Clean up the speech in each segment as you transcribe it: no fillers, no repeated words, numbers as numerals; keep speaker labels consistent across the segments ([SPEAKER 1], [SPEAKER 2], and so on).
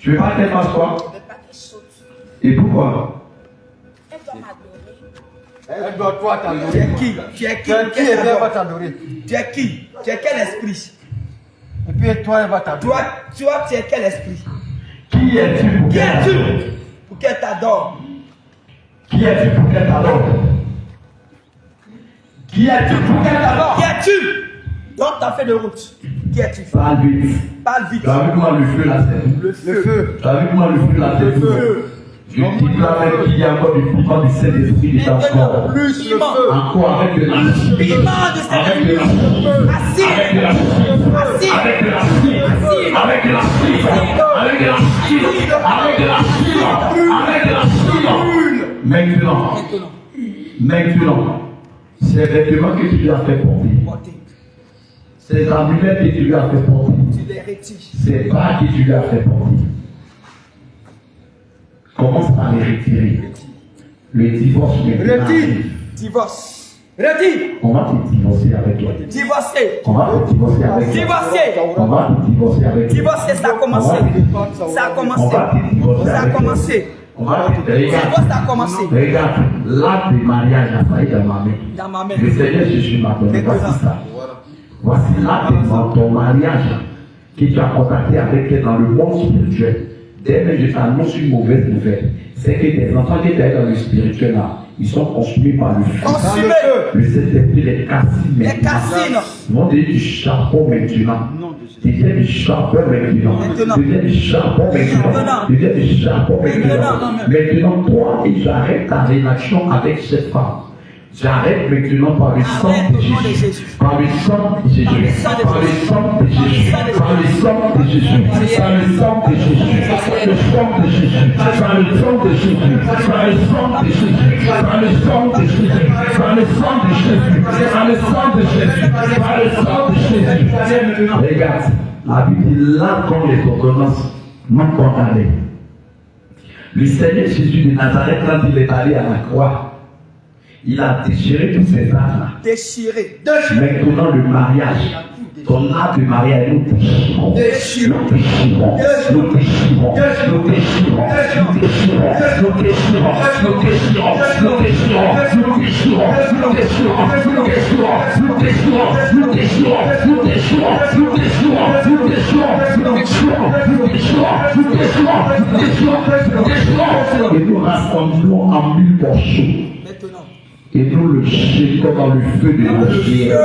[SPEAKER 1] Tu veux pas qu'elle fasse quoi? Et pourquoi?
[SPEAKER 2] Elle doit toi t'adorer.
[SPEAKER 3] Tu es qui?
[SPEAKER 2] Qui elle va t'adorer?
[SPEAKER 3] Tu es qui? Tu es quel esprit?
[SPEAKER 2] Et puis toi elle va t'adorer.
[SPEAKER 3] Toi, tu es quel esprit?
[SPEAKER 1] Qui es-tu pour
[SPEAKER 3] Qui
[SPEAKER 1] qu'elle
[SPEAKER 3] es-tu
[SPEAKER 1] t'adore?
[SPEAKER 3] pour qu'elle t'adore?
[SPEAKER 1] Qui es-tu pour qu'elle t'adore? Qui es-tu pour qu'elle t'adore?
[SPEAKER 3] Qui es-tu? Donc, tu as fait de route. Qui es-tu?
[SPEAKER 1] Parle vite.
[SPEAKER 3] Parle vite.
[SPEAKER 1] Tu as vu comment le feu là c'est?
[SPEAKER 3] Le feu.
[SPEAKER 1] Tu as vu comment le feu là c'est?
[SPEAKER 3] Le feu.
[SPEAKER 1] Je dis là avec qu'il y a encore du piment du Saint-Esprit dans ton corps.
[SPEAKER 2] Plus le
[SPEAKER 3] Piment.
[SPEAKER 2] feu.
[SPEAKER 1] Encore avec de la
[SPEAKER 3] Piment de
[SPEAKER 1] avec de la
[SPEAKER 3] Assis.
[SPEAKER 1] avec de la
[SPEAKER 3] Assis.
[SPEAKER 1] avec de la
[SPEAKER 3] Assis.
[SPEAKER 1] avec de la avec de la avec de la avec de la maintenant, ces vêtements que tu lui as fait porter, ces amulettes que tu lui as fait porter,
[SPEAKER 3] Tu les retires.
[SPEAKER 1] ces bras que tu lui as fait porter, commence par les retirer. Le divorce maintenant arrive.
[SPEAKER 3] Divorce. Retire.
[SPEAKER 1] On va te divorcer avec toi.
[SPEAKER 3] Divorcer.
[SPEAKER 1] On va te divorcer avec toi.
[SPEAKER 3] Divorcer.
[SPEAKER 1] On va te divorcer avec toi.
[SPEAKER 3] Divorcer, ça a commencé. Ça a
[SPEAKER 1] On
[SPEAKER 3] commencé.
[SPEAKER 1] va te divorcer
[SPEAKER 3] Ça a
[SPEAKER 1] avec toi.
[SPEAKER 3] commencé.
[SPEAKER 1] On va te
[SPEAKER 3] Divorce, ça a
[SPEAKER 1] regarde.
[SPEAKER 3] commencé.
[SPEAKER 1] Regarde, l'acte de mariage a failli dans ma main.
[SPEAKER 3] Dans ma main.
[SPEAKER 1] Le Seigneur Jésus m'a donné. Voici ça. Voici l'acte de ton mariage que tu as contacté avec elle dans le monde spirituel. Dès que je t'annonce une mauvaise nouvelle, c'est que tes enfants qui étaient dans le spirituel là, ils sont consumés par le feu.
[SPEAKER 3] Consumé.
[SPEAKER 1] Le Saint-Esprit les cassine
[SPEAKER 3] Les
[SPEAKER 1] maintenant.
[SPEAKER 3] cassines.
[SPEAKER 1] Ils vont donner du charbon maintenant. Tu viens du charbon maintenant.
[SPEAKER 3] Maintenant.
[SPEAKER 1] Tu viens du charbon maintenant.
[SPEAKER 3] Maintenant.
[SPEAKER 1] Tu viens du charbon maintenant.
[SPEAKER 3] Maintenant.
[SPEAKER 1] Maintenant, toi, et j'arrête ta relation avec cette femme. J'arrête maintenant par le sang
[SPEAKER 3] Arrête
[SPEAKER 1] de
[SPEAKER 3] au nom de
[SPEAKER 1] Jésus.
[SPEAKER 3] Jésus.
[SPEAKER 1] Par le sang de Jésus. Par le sang de Jésus. Par le sang de Jésus. Par le sang de Jésus. Le sang de Jésus. Par le sang de Jésus. Par le sang de Jésus. Par le sang de Jésus. Par le sang de Jésus. Par le sang de Jésus. Par le sang de Jésus. Regarde, la Bible dit là quand les ordonnances m'ont condamné. Le Seigneur Jésus de Nazareth, quand il est allé à la croix, il a déchiré tous ces âmes-là.
[SPEAKER 3] Déchiré.
[SPEAKER 1] Maintenant, le mariage, ton acte de mariage, nous déchirons. Nous déchirons. Nous déchirons. Nous déchirons. Nous déchirons. Nous déchirons. Nous déchirons. Nous déchirons. Nous déchirons. Nous déchirons. Nous déchirons. Nous déchirons. Nous déchirons. Nous déchirons. Nous déchirons. Nous déchirons. Nous déchirons. Nous déchirons. Nous déchirons. Et nous rassemblons en 1000 morceaux. Et nous le jetons dans le feu de l'enfer.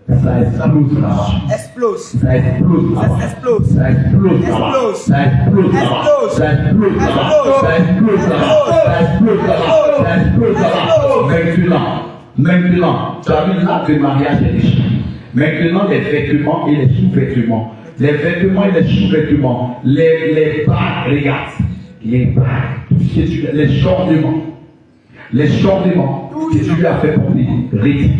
[SPEAKER 1] Ça explose là.
[SPEAKER 3] Explose.
[SPEAKER 1] Ça explose là.
[SPEAKER 3] Ça explose.
[SPEAKER 1] Ça explose là.
[SPEAKER 3] Explose.
[SPEAKER 1] Ça explose là.
[SPEAKER 3] Explose.
[SPEAKER 1] Ça explose là. Ça explose là. Ça explose là. Ça explose là. Maintenant, tu as vu l'acte de mariage est déchiré. Maintenant, les vêtements et les sous-vêtements. Les vêtements et les sous-vêtements. Les bagues, regarde. Les bagues. Les ornements. Les changements que tu lui as fait porter, retire.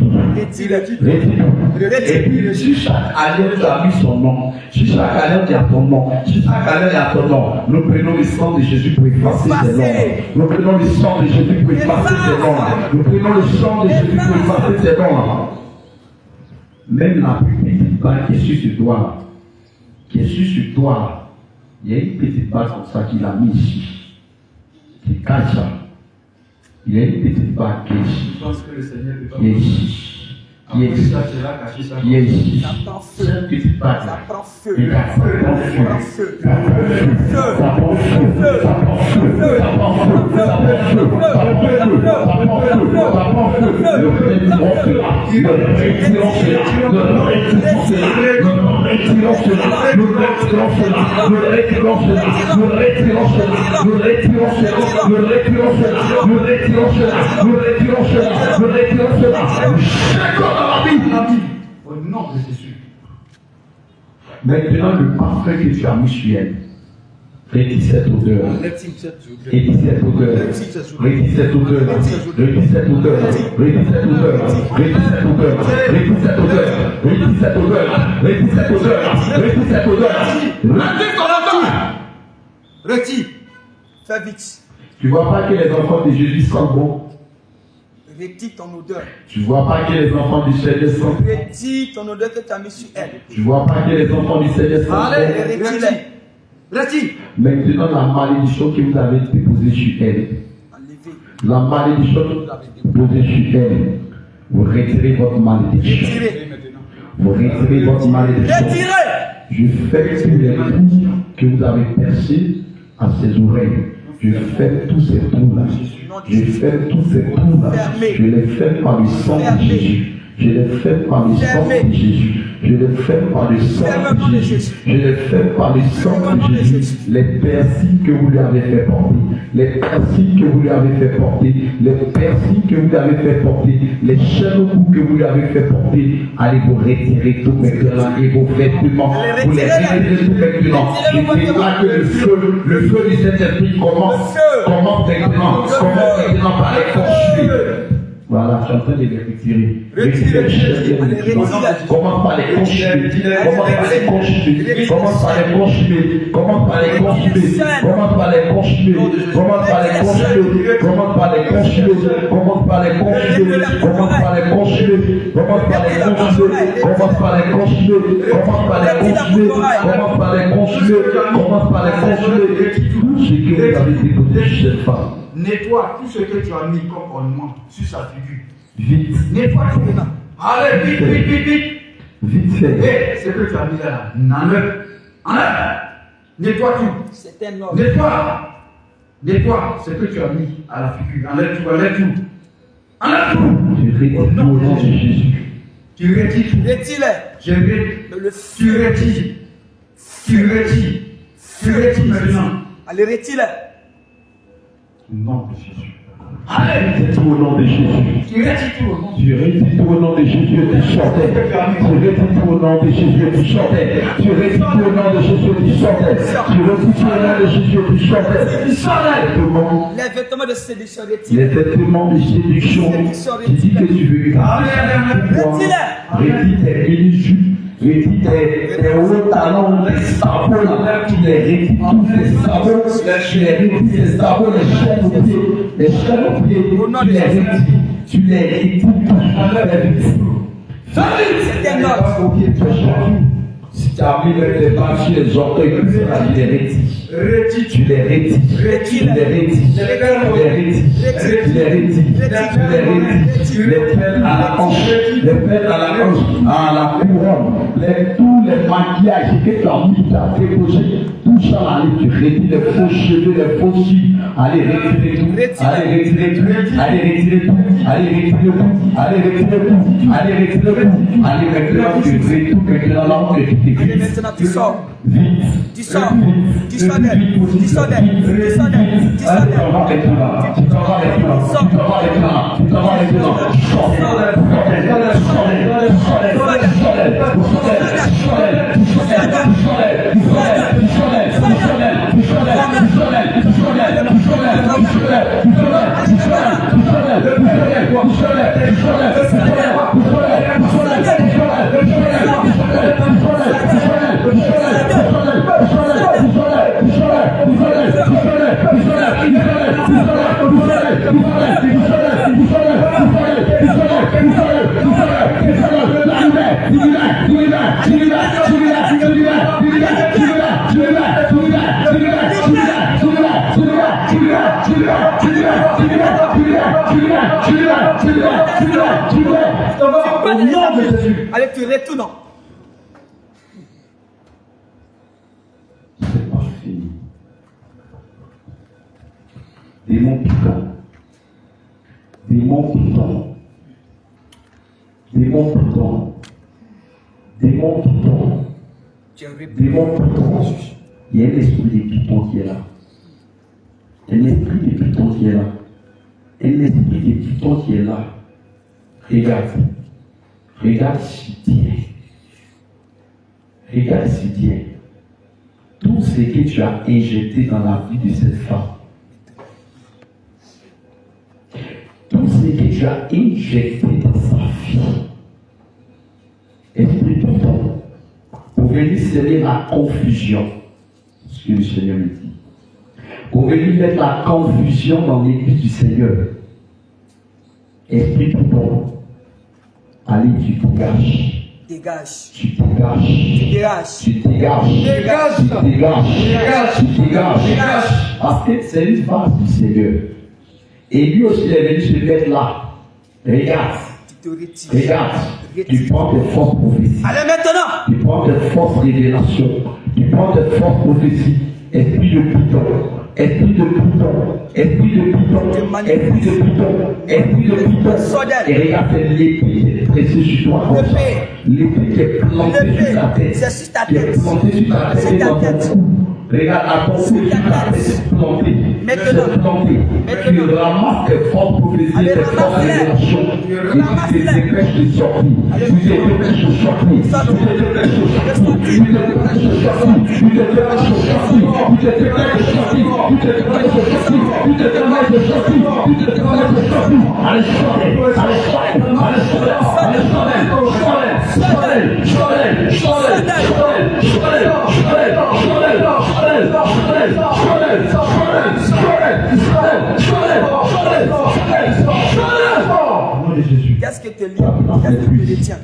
[SPEAKER 1] Et puis, si chaque année tu as mis son nom, si chaque année tu as ton nom, si chaque année il y a ton nom, nous prenons le sang de Jésus pour effacer ces noms. Nous prenons le sang de Jésus pour effacer ces noms. Nous prenons le sang de Jésus pour effacer ces noms. Même la plus petite balle qui est sur ce doigt, il y a une petite balle comme ça qu'il a mis ici, qui cache ça. Il y a une petite bague qui est ici.
[SPEAKER 4] Je pense que le Seigneur peut pas.
[SPEAKER 1] Qui est ici. Qui est ici. Qui est ici.
[SPEAKER 3] Ça prend feu.
[SPEAKER 1] Cette petite bague
[SPEAKER 3] Ça
[SPEAKER 1] là.
[SPEAKER 3] prend feu.
[SPEAKER 1] Et là, ça prend feu.
[SPEAKER 3] Ça prend feu.
[SPEAKER 1] Ça prend feu. Ça prend feu. Ça prend feu. Ça prend feu. Ça prend feu. Ça prend feu. Le retirons cela. Le retirons cela. Le retirons cela. Le retirons cela. Le retirons cela. Le retirons cela. Le retirons cela. Le retirons cela. Le retirons cela. Le retirons cela. Le retirons cela. Le retirons cela. Chaque dans la vie.
[SPEAKER 4] Au nom de Jésus.
[SPEAKER 1] Maintenant, le parfum que tu as mis sur elle, retire cette odeur. Retire cette odeur. Retire cette odeur. Retire cette odeur. Retire cette odeur. Retire cette odeur. Retire cette odeur. Retire cette odeur. Retire cette odeur. Retire cette odeur. Retire ton odeur.
[SPEAKER 3] Retire. Fais vite.
[SPEAKER 1] Tu vois pas que les enfants de Jésus sont bons.
[SPEAKER 3] Retire ton odeur.
[SPEAKER 1] Tu vois pas que les enfants du Seigneur sont.
[SPEAKER 3] Retire ton odeur que tu as mis sur elle.
[SPEAKER 1] Tu vois pas que les enfants du Seigneur sont.
[SPEAKER 2] Allez,
[SPEAKER 3] Retire-les.
[SPEAKER 2] retire.
[SPEAKER 1] Maintenant, la malédiction que vous avez déposée sur elle.
[SPEAKER 3] Enlevez.
[SPEAKER 1] La malédiction que vous avez déposée sur elle. Vous retirez votre malédiction.
[SPEAKER 3] Retirez.
[SPEAKER 1] Vous retirez votre malédiction.
[SPEAKER 3] Retirez.
[SPEAKER 1] Je fais tous les trous que vous avez percés à ses oreilles. Je fais tous ces trous-là. Je fais tous ces trous-là. Je les fais par le sang de Jésus. Je les fais par le sang de Jésus. Je les fais par le sang de Jésus. Je les fais par le sang de Jésus. Les persils que vous lui avez fait porter, les persils que vous lui avez fait porter, les persils que vous lui avez fait porter, les chaînes que vous lui avez fait porter, allez vous retirer tout maintenant et vos vêtements. Vous les retirez tout maintenant. Je déclare que le feu du Saint-Esprit commence maintenant. Commence maintenant par les consommer. Voilà, je suis en train de les retirer. Commence par les consommer. Commence par les consommer. Commence par les consommer. Commence par les consommer. Commence par les consommer. Commence par les consommer. Commence par les consommer. Commence par les consommer. Commence par les consommer. Commence par les consommer. Commence par les consommer. Commence par les consommer. Commence par les consommer. Commence par les consommer. Tout ce que vous avez déposé sur cette femme.
[SPEAKER 2] Nettoie tout ce que tu as mis comme ornement sur sa figure.
[SPEAKER 1] Vite.
[SPEAKER 2] Nettoie tout maintenant. Allez, vite, vite, vite, vite.
[SPEAKER 1] Vite fait.
[SPEAKER 2] Et ce que tu as mis là, enlève. Enlève. Nettoie tout.
[SPEAKER 3] C'est un ordre.
[SPEAKER 2] Nettoie. Nettoie ce que tu as mis à la figure. Enlève tout, enlève tout. Enlève tout.
[SPEAKER 1] Je retire au nom de Jésus.
[SPEAKER 2] Tu retires tout.
[SPEAKER 3] Retire-les.
[SPEAKER 2] J'aimerais.
[SPEAKER 3] Le
[SPEAKER 2] Tu
[SPEAKER 3] feu.
[SPEAKER 2] retires. Tu retires. Tu retires maintenant.
[SPEAKER 3] Allez, retire-les.
[SPEAKER 1] Au nom de Jésus.
[SPEAKER 2] Allez.
[SPEAKER 1] C'est tout au nom de Jésus.
[SPEAKER 2] Tu retires tout au nom.
[SPEAKER 1] Tu retires tout au nom de Jésus et tu sortais. Tu retires tout au nom de Jésus et tu sortais. Tu retires tout au nom de Jésus et tu sortais. Tu retires tout au nom de Jésus et tu sortais. Vêtements,
[SPEAKER 3] Les vêtements de séduction,
[SPEAKER 1] les
[SPEAKER 3] retire.
[SPEAKER 1] vêtements de séduction, tu dis que tu veux lui retire tes mini-jupes, retire tes hauts talons, les sabots là, tu les retires tous les sabots, tu les retires les sabots, les chaînes aux pieds, tu les retires, tu les retires tout.
[SPEAKER 3] C'est un ordre.
[SPEAKER 1] Si tu as mis les bas sur les orteils, tu les retires. Tu les retires. Tu les retires. Tu les retires. Les pelles à la hanche. Les pelles à la hanche. À la couronne. Tous les maquillages que tu as mis, tu as déposé. Tout ça, allez, tu retires les faux cheveux, les faux cils. Allez, retirer tout. Allez, retirer tout. Allez, retirer tout. Allez, retirer tout. Allez, retirer tout. Allez, retirer tout. Allez, maintenant, tu retires tout. Maintenant, là, on est
[SPEAKER 3] Allez, maintenant, tu sors.
[SPEAKER 1] vite.
[SPEAKER 3] Tu sors. Tu sors d'elle. Tu sors d'elle. Tu sors d'elle. Tu sors d'elle. Allez, tu retournes.
[SPEAKER 1] C'est pas fini. Démon piquant. Démon piquant. Démon piquant. Démon piquant. Démon piquant. Il y a un esprit de piquant qui est là. Un esprit de piquant qui est là. Un esprit de piquant qui est là. Regarde. Regarde si bien. Regarde si bien. Tout ce que tu as injecté dans la vie de cette femme, tout ce que tu as injecté dans sa vie, esprit de temps, pour venir sceller la confusion, ce que le Seigneur me dit, pour venir mettre la confusion dans l'église du Seigneur, Esprit Python, allez, tu dégages.
[SPEAKER 3] Dégage.
[SPEAKER 1] Tu dégages.
[SPEAKER 3] Tu dégages.
[SPEAKER 1] Tu dégages.
[SPEAKER 2] Dégage.
[SPEAKER 1] Tu dégages.
[SPEAKER 2] Dégage.
[SPEAKER 1] Tu dégages.
[SPEAKER 2] Dégage.
[SPEAKER 1] Parce que c'est une phase du Seigneur. Et lui aussi est venu se mettre là. Regarde.
[SPEAKER 3] Tu te retires.
[SPEAKER 1] Regarde. Tu prends tes forces prophéties.
[SPEAKER 3] Allez maintenant.
[SPEAKER 1] Tu prends tes forces révélations. Tu prends tes forces prophéties. Esprit de Python. Esprit de Python. Esprit de Python. Esprit de Python. Esprit de Python. Et regarde, c'est l'épée qui est pressée sur toi. L'épée qui est plantée sur ta tête.
[SPEAKER 3] C'est sur ta
[SPEAKER 1] Qui est
[SPEAKER 3] tête.
[SPEAKER 1] plantée sur ta tête.
[SPEAKER 3] Sur
[SPEAKER 1] Et
[SPEAKER 3] ta
[SPEAKER 1] dans ton
[SPEAKER 3] tête.
[SPEAKER 1] cou. Regarde, à ton cou, sur ta tête, c'est planté.
[SPEAKER 3] Maintenant.
[SPEAKER 1] C'est planté. Tu ramasses tes forces prophéties,
[SPEAKER 3] Allez,
[SPEAKER 1] tes forces
[SPEAKER 3] ramasse-les.
[SPEAKER 1] révélations. Et tu te dépêches de sortir.
[SPEAKER 3] Allez,
[SPEAKER 1] Tu te dépêches de sortir. Tu te dépêches de sortir. Tu te dépêches de sortir. Tu te dépêches de sortir. Tu te dépêches de sortir. Tu te dépêches de sortir. Tu te dépêches de sortir. Tu te dépêches de sortir. Allez, sortez. Allez, sortez. Allez, sortez. Allez, sortez.
[SPEAKER 3] Qu'est-ce que te lie? Qu'est-ce qui te retient?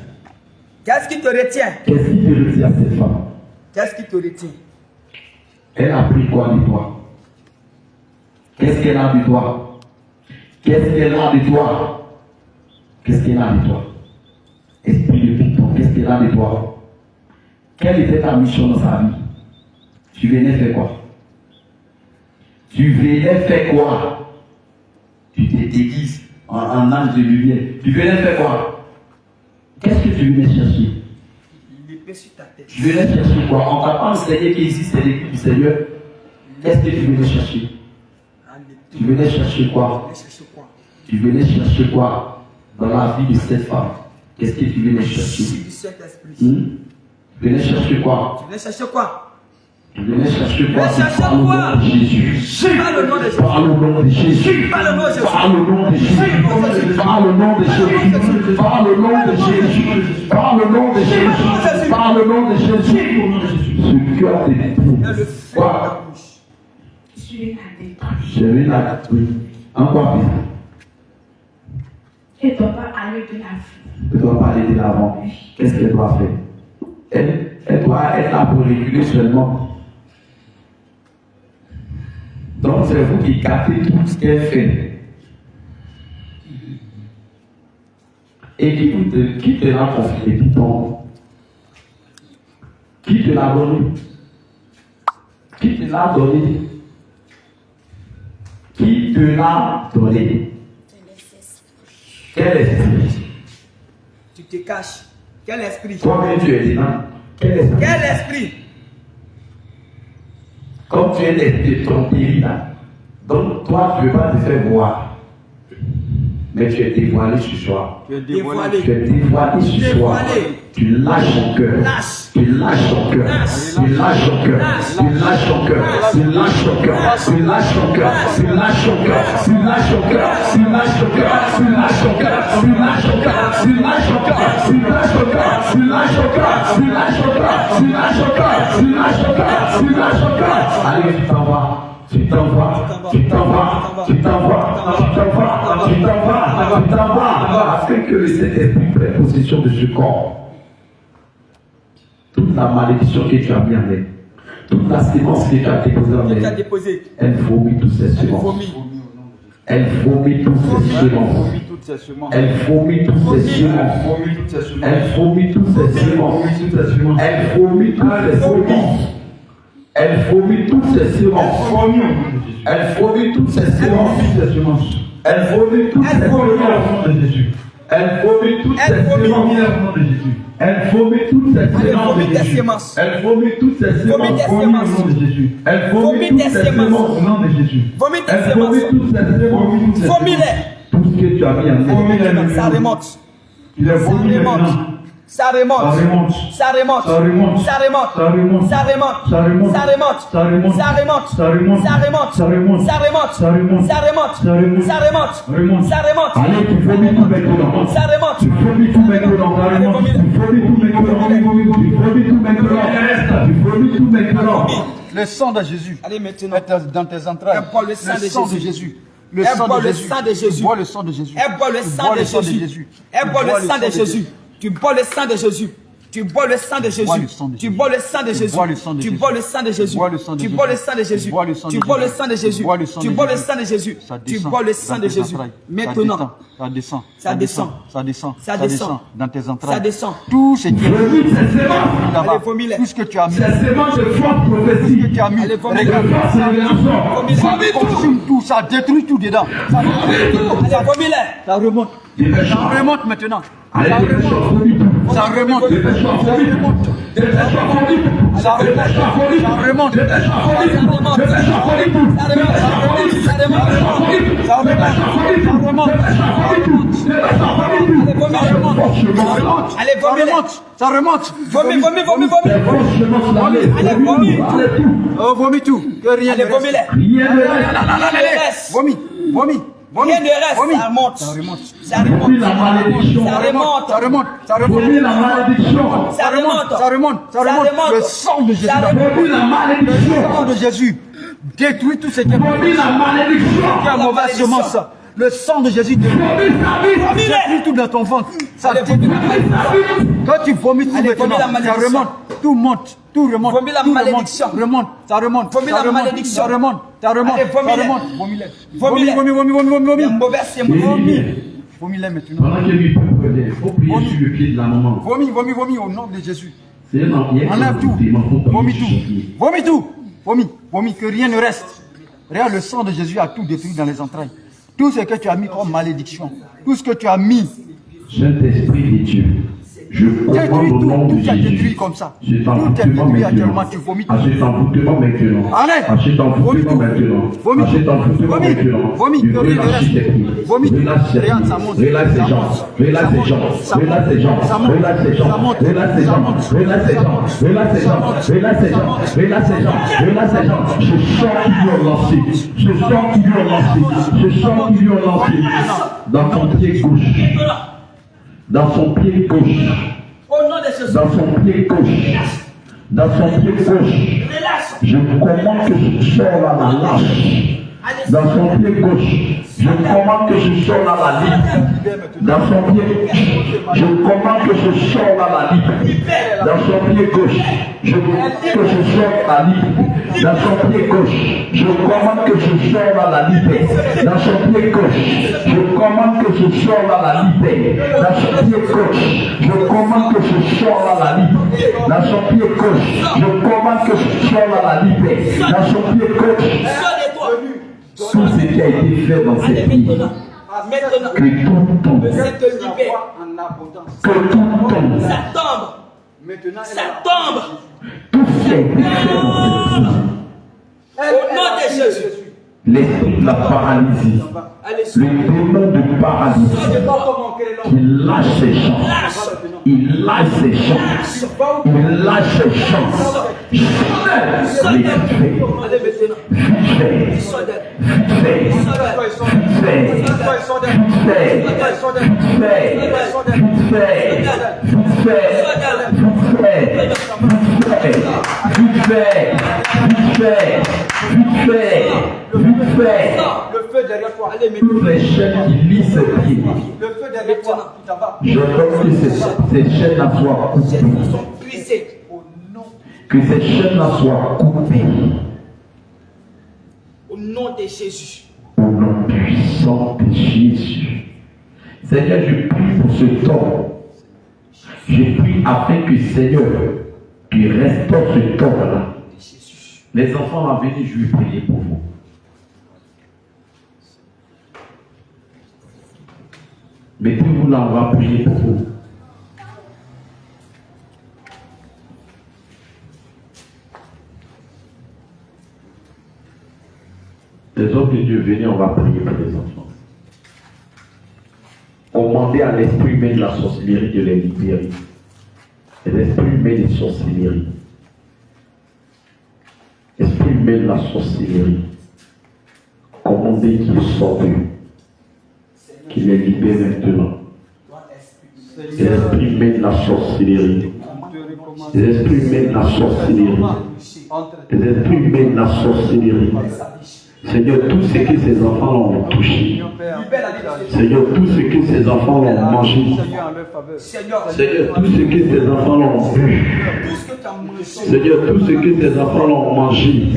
[SPEAKER 3] Qu'est-ce qui te retient?
[SPEAKER 1] Qu'est-ce qui te retient à cette femme?
[SPEAKER 3] Qu'est-ce qui te retient?
[SPEAKER 1] Elle a pris quoi de toi? Qu'est-ce qu'elle a de toi? Qu'est-ce qu'elle a de toi? Qu'est-ce qu'elle a de toi? Esprit de Python, qu'est-ce qu'elle a de toi? Quelle était ta mission dans sa vie? Tu venais faire quoi? Tu venais faire quoi? Tu te déguises en ange de lumière. Tu venais faire quoi? Qu'est-ce que tu venais chercher?
[SPEAKER 3] L'épée sur ta tête.
[SPEAKER 1] Tu venais chercher quoi? On t'a pas enseigné qu'ici c'est l'équipe du Seigneur. Qu'est-ce que tu venais chercher? Tu venais chercher quoi? Tu venais chercher quoi dans la vie de cette femme? Qu'est-ce que tu venais chercher?
[SPEAKER 3] Du Saint-Esprit.
[SPEAKER 1] Tu venais chercher quoi?
[SPEAKER 3] Tu venais chercher quoi?
[SPEAKER 1] Tu venais chercher quoi?
[SPEAKER 3] Tu venais chercher
[SPEAKER 1] Par le
[SPEAKER 3] quoi?
[SPEAKER 1] nom de Jésus.
[SPEAKER 3] Par le nom de Jésus.
[SPEAKER 1] Par le nom de Jésus.
[SPEAKER 3] Par le nom de Jésus.
[SPEAKER 1] Par le nom de Jésus. Par le nom de Jésus. Par le nom de Jésus. Par le nom de Jésus. Par le nom de Jésus. Ce cœur
[SPEAKER 3] Et le
[SPEAKER 1] est
[SPEAKER 3] feu de
[SPEAKER 1] quoi?
[SPEAKER 3] ta bouche.
[SPEAKER 1] Je vais la encore bien.
[SPEAKER 5] Elle ne doit pas aller de l'avant.
[SPEAKER 1] Elle doit pas aller de l'avant. Qu'est-ce qu'elle doit faire? Elle doit être là pour réguler seulement. Donc c'est vous qui captez tout ce qu'elle fait. Et qui te l'a confié, Python? Qui te l'a donné? Qui te l'a donné? Qui te l'a donné? Quel esprit?
[SPEAKER 3] Tu te caches. Quel esprit?
[SPEAKER 1] Toi-même tu es dedans. Quel esprit?
[SPEAKER 3] Quel esprit?
[SPEAKER 1] Comme tu es de ton pays là, donc toi tu ne veux pas te faire voir. Mais tu es dévoilé ce soir.
[SPEAKER 3] Tu es dévoilé.
[SPEAKER 1] Tu es dévoilé ce soir.
[SPEAKER 3] Dévoilé.
[SPEAKER 1] Tu lâches ton cœur.
[SPEAKER 3] Lâche.
[SPEAKER 1] Tu lâches ton cœur.
[SPEAKER 3] Lâche.
[SPEAKER 1] Tu lâches ton cœur. Tu lâches ton cœur. Tu lâches ton cœur. Tu lâches ton cœur. Tu lâches ton cœur. Tu lâches ton cœur. Tu lâches ton cœur. Tu lâches ton cœur. Tu lâches ton cœur. Tu lâches ton cœur. Tu lâches ton cœur. Tu lâches ton cœur. Tu lâches ton cœur. Tu lâches ton cœur. Tu lâches ton cœur. Tu lâches ton cœur. Allez, tu t'en vas. Tu t'en vas, tu t'en vas, tu t'en vas, tu t'en vas, tu t'en vas, tu t'en vas, afin que le Saint-Esprit prenne possession de ce corps. Toute la malédiction que tu as mis en elle, toute la sémence que tu as déposée en
[SPEAKER 3] Tu as
[SPEAKER 1] elle,
[SPEAKER 3] déposé.
[SPEAKER 1] elle vomit toutes ces
[SPEAKER 3] Elle
[SPEAKER 1] sémences.
[SPEAKER 3] vomit.
[SPEAKER 1] Elle vomit toutes ces sémences.
[SPEAKER 4] toutes ces semences.
[SPEAKER 1] Elle vomit toutes ces sémences.
[SPEAKER 4] Vomit toutes ces semences.
[SPEAKER 1] Elle vomit toutes ces sémences.
[SPEAKER 4] Vomit toutes ces semences.
[SPEAKER 1] Elle vomit toutes ces sémences. Elle vomit toutes ces sémences.
[SPEAKER 4] Vomit
[SPEAKER 1] Elle vomit toutes ces sémences.
[SPEAKER 4] ces semences.
[SPEAKER 1] Elle vomit toutes ces
[SPEAKER 3] Elle vomit.
[SPEAKER 1] sémences.
[SPEAKER 4] Au nom de Jésus.
[SPEAKER 1] Elle vomit toutes
[SPEAKER 3] Elle
[SPEAKER 1] ces
[SPEAKER 3] vomit.
[SPEAKER 1] sémences.
[SPEAKER 4] Au nom de Jésus.
[SPEAKER 1] Elle vomit toutes ces
[SPEAKER 3] Allez,
[SPEAKER 1] sémences.
[SPEAKER 3] vomit tes sémences.
[SPEAKER 1] Elle vomit toutes ces
[SPEAKER 3] Vomit
[SPEAKER 1] sémences.
[SPEAKER 3] tes
[SPEAKER 4] Vomit au nom de Jésus.
[SPEAKER 1] Elle
[SPEAKER 3] Vomit
[SPEAKER 1] vomit
[SPEAKER 3] tes
[SPEAKER 1] toutes ces
[SPEAKER 3] sémences.
[SPEAKER 1] sémences.
[SPEAKER 4] Au nom de Jésus.
[SPEAKER 3] Vomit tes
[SPEAKER 1] Elle vomit
[SPEAKER 3] sémences.
[SPEAKER 1] toutes ces sémences.
[SPEAKER 4] Vomit toutes ces
[SPEAKER 3] Vomis-les.
[SPEAKER 1] Tout ce que tu as mis en elle.
[SPEAKER 4] Vomit-les.
[SPEAKER 3] Ça remonte.
[SPEAKER 4] Il est
[SPEAKER 3] Ça
[SPEAKER 4] vomi
[SPEAKER 3] remonte.
[SPEAKER 4] maintenant.
[SPEAKER 3] Ça remonte.
[SPEAKER 4] Ça remonte.
[SPEAKER 3] Ça remonte.
[SPEAKER 4] Ça remonte.
[SPEAKER 3] Ça remonte.
[SPEAKER 4] Ça remonte.
[SPEAKER 3] Ça remonte.
[SPEAKER 4] Ça remonte.
[SPEAKER 3] Ça remonte.
[SPEAKER 4] Ça remonte.
[SPEAKER 3] Ça remonte.
[SPEAKER 4] Ça remonte.
[SPEAKER 3] Ça remonte.
[SPEAKER 4] Ça remonte.
[SPEAKER 3] Ça remonte.
[SPEAKER 4] Ça remonte.
[SPEAKER 3] Ça remonte.
[SPEAKER 4] Ça remonte.
[SPEAKER 3] Ça remonte.
[SPEAKER 4] Remonte.
[SPEAKER 3] Ça remonte.
[SPEAKER 1] Allez, tu vomis tout maintenant.
[SPEAKER 3] Ça remonte.
[SPEAKER 1] Tu vomis tout maintenant. Tu vomis tout maintenant. Tu vomis tout maintenant. Tu vomis tout maintenant.
[SPEAKER 4] Le sang de Jésus
[SPEAKER 3] Allez maintenant.
[SPEAKER 4] est dans tes entrailles.
[SPEAKER 3] Prends le sang de Jésus.
[SPEAKER 2] Le
[SPEAKER 3] Elle
[SPEAKER 2] sang
[SPEAKER 3] boit
[SPEAKER 2] de
[SPEAKER 3] le
[SPEAKER 2] Jésus.
[SPEAKER 3] sang de Jésus.
[SPEAKER 2] Tu bois le sang de Jésus.
[SPEAKER 3] Elle boit le
[SPEAKER 2] Tu
[SPEAKER 3] sang
[SPEAKER 2] bois
[SPEAKER 3] de
[SPEAKER 2] le sang de
[SPEAKER 3] Jésus.
[SPEAKER 2] Jésus.
[SPEAKER 3] Elle
[SPEAKER 2] Tu
[SPEAKER 3] boit
[SPEAKER 2] bois
[SPEAKER 3] le sang de Jésus. Tu bois le sang de Jésus. Tu bois le sang de Jésus.
[SPEAKER 2] bois le sang de
[SPEAKER 3] Tu
[SPEAKER 2] Jésus.
[SPEAKER 3] bois le sang de
[SPEAKER 2] Tu
[SPEAKER 3] Jésus.
[SPEAKER 2] bois le sang de
[SPEAKER 3] Tu
[SPEAKER 2] Jésus.
[SPEAKER 3] bois le sang de Jésus.
[SPEAKER 2] Tu bois le sang de
[SPEAKER 3] Tu
[SPEAKER 2] Jésus.
[SPEAKER 3] bois le sang de Jésus.
[SPEAKER 2] Tu bois le sang de
[SPEAKER 3] Tu bois le
[SPEAKER 2] Jésus.
[SPEAKER 3] sang de Jésus.
[SPEAKER 2] Tu bois le sang
[SPEAKER 3] Tu
[SPEAKER 2] de
[SPEAKER 3] bois le
[SPEAKER 2] Jésus.
[SPEAKER 3] sang de Jésus.
[SPEAKER 2] Ça
[SPEAKER 3] Tu
[SPEAKER 2] descend
[SPEAKER 3] bois le sang
[SPEAKER 2] dans
[SPEAKER 3] de
[SPEAKER 2] tes
[SPEAKER 3] Jésus.
[SPEAKER 2] entrailles.
[SPEAKER 3] Maintenant.
[SPEAKER 2] Ça descend.
[SPEAKER 3] Ça descend.
[SPEAKER 2] Ça descend.
[SPEAKER 3] Ça
[SPEAKER 2] Ça
[SPEAKER 3] descend.
[SPEAKER 2] descend dans tes entrailles.
[SPEAKER 3] Ça descend.
[SPEAKER 2] Tout ce qui est
[SPEAKER 1] Vomis ces sémences.
[SPEAKER 2] là-bas.
[SPEAKER 3] Allez, vomis-les.
[SPEAKER 2] Tout ce que tu as mis.
[SPEAKER 1] Ces sémences de foi prophétique.
[SPEAKER 2] Tu as mis.
[SPEAKER 3] Allez, vomis-les.
[SPEAKER 2] Regarde.
[SPEAKER 1] De force et révélation.
[SPEAKER 3] Vomis-les.
[SPEAKER 2] Consume tout. Ça détruit tout dedans. Ça
[SPEAKER 3] Allez, vomis-les.
[SPEAKER 2] Ça remonte. Ça remonte maintenant.
[SPEAKER 1] Allez,
[SPEAKER 2] Ça
[SPEAKER 1] dépêche-toi,
[SPEAKER 2] remonte.
[SPEAKER 1] vomis tout.
[SPEAKER 2] Ça remonte.
[SPEAKER 1] Dépêche-toi, vomis tout. Dépêche-toi, vomis tout.
[SPEAKER 2] Ça remonte.
[SPEAKER 1] Dépêche-toi, vomis tout.
[SPEAKER 2] Ça remonte.
[SPEAKER 1] Dépêche-toi, vomis tout. Dépêche-toi, vomis tout. Dépêche-toi, vomis tout.
[SPEAKER 3] Ça remonte.
[SPEAKER 1] Dépêche-toi, vomis tout.
[SPEAKER 2] Ça remonte.
[SPEAKER 1] Dépêche-toi, vomis tout. Dépêche-toi, vomis tout. Dépêche-toi, vomis tout.
[SPEAKER 2] Ça remonte.
[SPEAKER 3] Allez,
[SPEAKER 2] Ça
[SPEAKER 3] vomis-les.
[SPEAKER 2] remonte. Ça remonte.
[SPEAKER 3] Vomis, vomis, vomis, vomis.
[SPEAKER 1] Les grosses semences là,
[SPEAKER 3] Allez, vomis.
[SPEAKER 1] allez tout.
[SPEAKER 2] Oh, vomis tout. Que rien
[SPEAKER 3] Allez,
[SPEAKER 2] ne reste.
[SPEAKER 3] vomis-les.
[SPEAKER 1] Rien ne reste.
[SPEAKER 3] Rien ne reste.
[SPEAKER 2] Vomis. Vomis. Vomis.
[SPEAKER 3] Rien ne reste.
[SPEAKER 2] Vomis.
[SPEAKER 3] Ça remonte.
[SPEAKER 2] Ça remonte.
[SPEAKER 3] Ça
[SPEAKER 1] Vomis
[SPEAKER 3] remonte.
[SPEAKER 1] la malédiction.
[SPEAKER 3] Ça remonte.
[SPEAKER 2] Ça remonte. Ça remonte.
[SPEAKER 1] Vomis la malédiction.
[SPEAKER 3] Ça remonte.
[SPEAKER 2] Ça remonte. Ça remonte. Le sang de Jésus.
[SPEAKER 3] Ça remonte.
[SPEAKER 1] Vomis la
[SPEAKER 2] Le
[SPEAKER 1] malédiction.
[SPEAKER 2] sang de Jésus. Détruit tout ce qui est
[SPEAKER 1] Vomis la malédiction.
[SPEAKER 2] mauvaise semence. Le sang de Jésus détruit
[SPEAKER 1] Vomis sa vie.
[SPEAKER 2] tout dans ton ventre. Ça
[SPEAKER 3] Allez,
[SPEAKER 2] détruit.
[SPEAKER 3] vomis.
[SPEAKER 2] Quand tu vomis tout
[SPEAKER 3] Allez,
[SPEAKER 2] maintenant,
[SPEAKER 3] vomis la
[SPEAKER 2] ça
[SPEAKER 3] malédiction.
[SPEAKER 2] remonte. Tout monte. Tout remonte.
[SPEAKER 3] Vomis la
[SPEAKER 2] Tout
[SPEAKER 3] malédiction.
[SPEAKER 2] Remonte. Ça remonte.
[SPEAKER 3] Vomis
[SPEAKER 2] Ça
[SPEAKER 3] la
[SPEAKER 2] remonte.
[SPEAKER 3] malédiction.
[SPEAKER 2] Ça remonte. Ça remonte.
[SPEAKER 3] Allez, vomis-les.
[SPEAKER 2] Ça remonte. Vomis-les.
[SPEAKER 3] Vomis-les.
[SPEAKER 2] Vomis, vomis, vomis, vomis,
[SPEAKER 3] Il y a
[SPEAKER 2] vomis.
[SPEAKER 3] mauvais symbole.
[SPEAKER 2] Vomis. Vomis-les maintenant.
[SPEAKER 1] Pendant que lui peut prier, il faut prier sur le pied de la maman.
[SPEAKER 2] Vomis, vomis, vomis au nom de Jésus.
[SPEAKER 1] C'est un enfant.
[SPEAKER 2] Enlève tout. Vomis tout.
[SPEAKER 1] tout.
[SPEAKER 2] Vomis tout. Vomis. Vomis. Que rien ne reste. Regarde, le sang de Jésus a tout détruit dans les entrailles. Tout ce que tu as mis comme malédiction. Tout ce que tu as mis.
[SPEAKER 1] Saint-Esprit de Dieu, je commande
[SPEAKER 2] Détruis
[SPEAKER 1] au nom
[SPEAKER 2] tout.
[SPEAKER 1] de
[SPEAKER 2] Tout est détruit
[SPEAKER 1] Jésus.
[SPEAKER 2] comme ça.
[SPEAKER 1] C'est
[SPEAKER 2] Tout est
[SPEAKER 1] envoûtement
[SPEAKER 2] détruit actuellement.
[SPEAKER 1] maintenant.
[SPEAKER 2] Tu vomis tout.
[SPEAKER 1] Ah, c'est envoûtement maintenant.
[SPEAKER 2] Allez.
[SPEAKER 1] Ah, c'est
[SPEAKER 2] Vomis
[SPEAKER 1] envoûtement
[SPEAKER 2] tout.
[SPEAKER 1] maintenant.
[SPEAKER 2] Vomis
[SPEAKER 1] Ah, c'est
[SPEAKER 2] tout.
[SPEAKER 1] envoûtement
[SPEAKER 2] Vomis.
[SPEAKER 1] maintenant.
[SPEAKER 2] Vomis.
[SPEAKER 1] Je
[SPEAKER 2] Que rien ne
[SPEAKER 1] relâche
[SPEAKER 2] reste.
[SPEAKER 1] tes pieds.
[SPEAKER 2] Vomis.
[SPEAKER 1] Relâche tes
[SPEAKER 2] Regarde, ça
[SPEAKER 1] pieds.
[SPEAKER 2] monte.
[SPEAKER 1] Relâche
[SPEAKER 2] Ça
[SPEAKER 1] tes jambes.
[SPEAKER 2] monte.
[SPEAKER 1] Relâche
[SPEAKER 2] Ça
[SPEAKER 1] tes
[SPEAKER 2] monte.
[SPEAKER 1] jambes.
[SPEAKER 2] Ça
[SPEAKER 1] Relâche tes jambes.
[SPEAKER 2] monte.
[SPEAKER 1] Relâche tes
[SPEAKER 2] Ça
[SPEAKER 1] jambes.
[SPEAKER 2] monte.
[SPEAKER 1] Relâche tes
[SPEAKER 2] Ça
[SPEAKER 1] jambes.
[SPEAKER 2] monte.
[SPEAKER 1] Relâche tes
[SPEAKER 2] Ça
[SPEAKER 1] jambes.
[SPEAKER 2] monte.
[SPEAKER 1] Relâche tes
[SPEAKER 2] Ça
[SPEAKER 1] jambes.
[SPEAKER 2] monte.
[SPEAKER 1] Relâche tes jambes. Relâche tes jambes. Relâche tes jambes. Je sens qu'ils lui ont lancé. Je sens qu'ils lui ont lancé. Je sens qu'ils lui ont lancé. Dans son pied gauche. Dans son pied gauche.
[SPEAKER 3] Au nom de Jésus.
[SPEAKER 1] Dans son pied gauche. Dans son pied gauche.
[SPEAKER 3] Relâche.
[SPEAKER 1] Je commande que ce sort là la lâche. Dans son pied gauche. Je commande que ce sort là la libre. Dans son pied. Je commande que ce sort là la libre. Dans son pied gauche. Je commande que ce sort la libre. Dans son pied gauche. Je commande que ce sort là la libre. Dans son pied gauche. Je commande que ce sort là la libre. Dans son pied gauche. Je commande que ce sort là la libre. Dans son pied gauche. Je commande que ce sort là la libre. Dans son pied gauche.
[SPEAKER 3] Sors de toi.
[SPEAKER 1] Tout ce qui a été fait dans
[SPEAKER 3] Allez,
[SPEAKER 1] cette vie,
[SPEAKER 3] maintenant. Maintenant.
[SPEAKER 1] que tout tombe,
[SPEAKER 3] C'est te libère.
[SPEAKER 1] que tout tombe,
[SPEAKER 3] Ça tombe.
[SPEAKER 2] Maintenant,
[SPEAKER 3] Ça tombe.
[SPEAKER 1] tout ce qui a été fait dans cette vie,
[SPEAKER 3] Au nom de Jésus.
[SPEAKER 1] l'esprit de la paralysie,
[SPEAKER 3] Allez,
[SPEAKER 1] le démon de paralysie, il lâche ses chances, il lâche ses chances, il lâche ses chances.
[SPEAKER 3] Sors
[SPEAKER 1] Les
[SPEAKER 3] d'elle.
[SPEAKER 1] faits,
[SPEAKER 3] Allez, maintenant.
[SPEAKER 1] vite fait,
[SPEAKER 3] Sors d'elle.
[SPEAKER 1] vite fait,
[SPEAKER 3] Sors d'elle.
[SPEAKER 1] vite fait, vite fait, vite fait, vite fait, vite fait, vite fait, vite fait, vite fait, vite fait.
[SPEAKER 2] Le feu derrière toi.
[SPEAKER 3] Allez, maintenant.
[SPEAKER 1] Toutes les chaînes qui lient ses pieds,
[SPEAKER 2] Le feu derrière toi. Qui t'en va.
[SPEAKER 1] je demande que ces chaînes-là soient
[SPEAKER 3] Ils
[SPEAKER 1] coupées,
[SPEAKER 3] sont brisés.
[SPEAKER 1] que ces chaînes-là soient coupées
[SPEAKER 3] Au nom de Jésus.
[SPEAKER 1] au nom puissant de Jésus. Seigneur, je prie pour ce temps. Je prie afin que Seigneur, tu restaures ce temps-là. Les enfants vont venir, je vais prier pour vous. Mettez-vous là, on va prier pour vous. Les hommes de Dieu, venez, on va prier pour les enfants. Commandez à l'esprit humain de la sorcellerie de les libérer. L'esprit humain de sorcellerie. Esprit humain de la sorcellerie. Commandez qu'il sorte. Qu'il les libère maintenant. L'esprit humain de la sorcellerie. L'esprit humain de la sorcellerie. L'esprit humain de la sorcellerie. Seigneur, tout ce que ces enfants ont touché.
[SPEAKER 3] Libère la vie de ces
[SPEAKER 1] Seigneur, tout ce que ces enfants ont mangé.
[SPEAKER 2] Seigneur, en leur faveur.
[SPEAKER 3] Seigneur,
[SPEAKER 1] Seigneur, tout ce que ces enfants ont bu.
[SPEAKER 3] tout ce que tu as mangé,
[SPEAKER 1] Seigneur, tout ce que ces enfants ont mangé.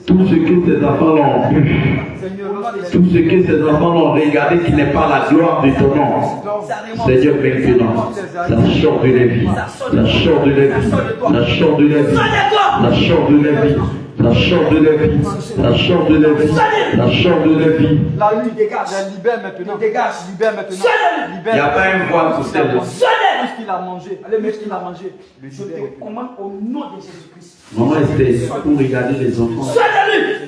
[SPEAKER 1] Tout ce que ces enfants ont bu. Tout ce que ces enfants ont regardé qui n'est pas la gloire de ton nom. Seigneur, maintenant, ça sort de la vie. Ça sort de la vie. Ça sort de la vie. Ça sort de la vie. Ça sort de la vie. Ça sort de la vie. Ça sort de la vie.
[SPEAKER 2] La nuit dégage, libère maintenant. Dégage, libère maintenant.
[SPEAKER 1] Il n'y a pas un voile pour celle-là.
[SPEAKER 2] Tout ce qu'il a mangé. Allez, mais ce qu'il a mangé.
[SPEAKER 3] je te commande au nom de Jésus-Christ.
[SPEAKER 1] Maman Esther, pour regarder les enfants.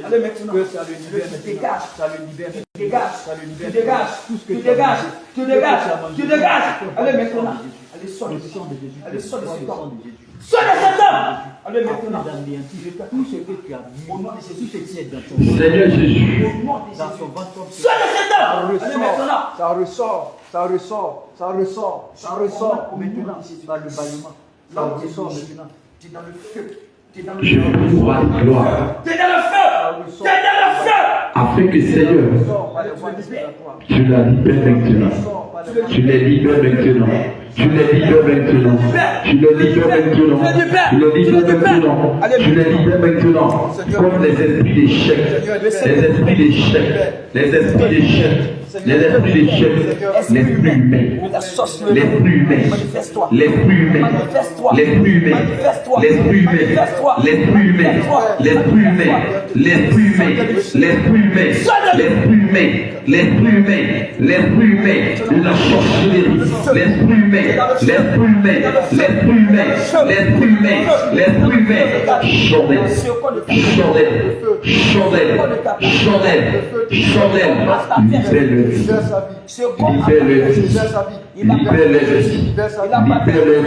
[SPEAKER 3] Allez maintenant,
[SPEAKER 2] Ça le libère.
[SPEAKER 3] dégage,
[SPEAKER 2] Ça le libère.
[SPEAKER 3] tu dégages,
[SPEAKER 2] Ça le libère.
[SPEAKER 3] tu dégages,
[SPEAKER 2] Tout ce que
[SPEAKER 3] tu
[SPEAKER 2] tu as
[SPEAKER 3] dégages,
[SPEAKER 2] mangé.
[SPEAKER 3] tu dégages, tu dégages. Allez
[SPEAKER 2] Maintenant.
[SPEAKER 3] maintenant, allez sors de
[SPEAKER 2] Le sang de Jésus.
[SPEAKER 3] Allez, sors de
[SPEAKER 2] Le
[SPEAKER 3] cet
[SPEAKER 2] sang
[SPEAKER 3] homme.
[SPEAKER 2] de Jésus.
[SPEAKER 3] Sors de cet homme. Allez
[SPEAKER 2] Afin
[SPEAKER 3] maintenant,
[SPEAKER 2] d'anéantir tout ce que tu as mis.
[SPEAKER 3] au nom de
[SPEAKER 2] Tout ce
[SPEAKER 3] Jésus,
[SPEAKER 2] qui est dans ton
[SPEAKER 1] Seigneur Jésus,
[SPEAKER 3] au nom de
[SPEAKER 2] dans
[SPEAKER 3] Jésus.
[SPEAKER 2] son ventre.
[SPEAKER 3] Sors de cet
[SPEAKER 2] Ça
[SPEAKER 3] homme. Allez maintenant.
[SPEAKER 2] ressort, ça ressort, ça ressort, ça ressort, ça ressort maintenant dans le bâillement. Ça ressort maintenant.
[SPEAKER 3] Tu es dans le feu. Tu es dans le
[SPEAKER 1] je
[SPEAKER 3] feu.
[SPEAKER 1] veux voir la gloire.
[SPEAKER 3] Tu es dans le feu. Tu es dans le feu.
[SPEAKER 1] Afin que Seigneur,
[SPEAKER 2] Sors par la voix de la croix.
[SPEAKER 1] tu la libères maintenant.
[SPEAKER 2] Sors par la voix
[SPEAKER 1] Tu les libères maintenant. Tu les libères maintenant. Tu les libères maintenant. Tu les libères maintenant. Tu les libères maintenant. Comme les esprits d'échec. Les esprits d'échec. Les esprits d'échec. Les esprits d'échec. L'esprit humain. L'esprit humain. L'esprit humain. L'esprit humain. L'esprit humain. L'esprit humain. L'esprit humain. L'esprit humain. L'esprit humain. L'esprit humain. L'esprit humain. L'esprit humain. La sorcellerie. L'esprit humain. L'esprit humain. L'esprit humain. L'esprit humain. L'esprit humain. Chandelle. Chandelle. Chandelle. Chandelle. Chandelle. Libère-le.
[SPEAKER 2] Libère sa vie.
[SPEAKER 1] Libère-le.
[SPEAKER 2] Libère sa vie.
[SPEAKER 1] Libère-le.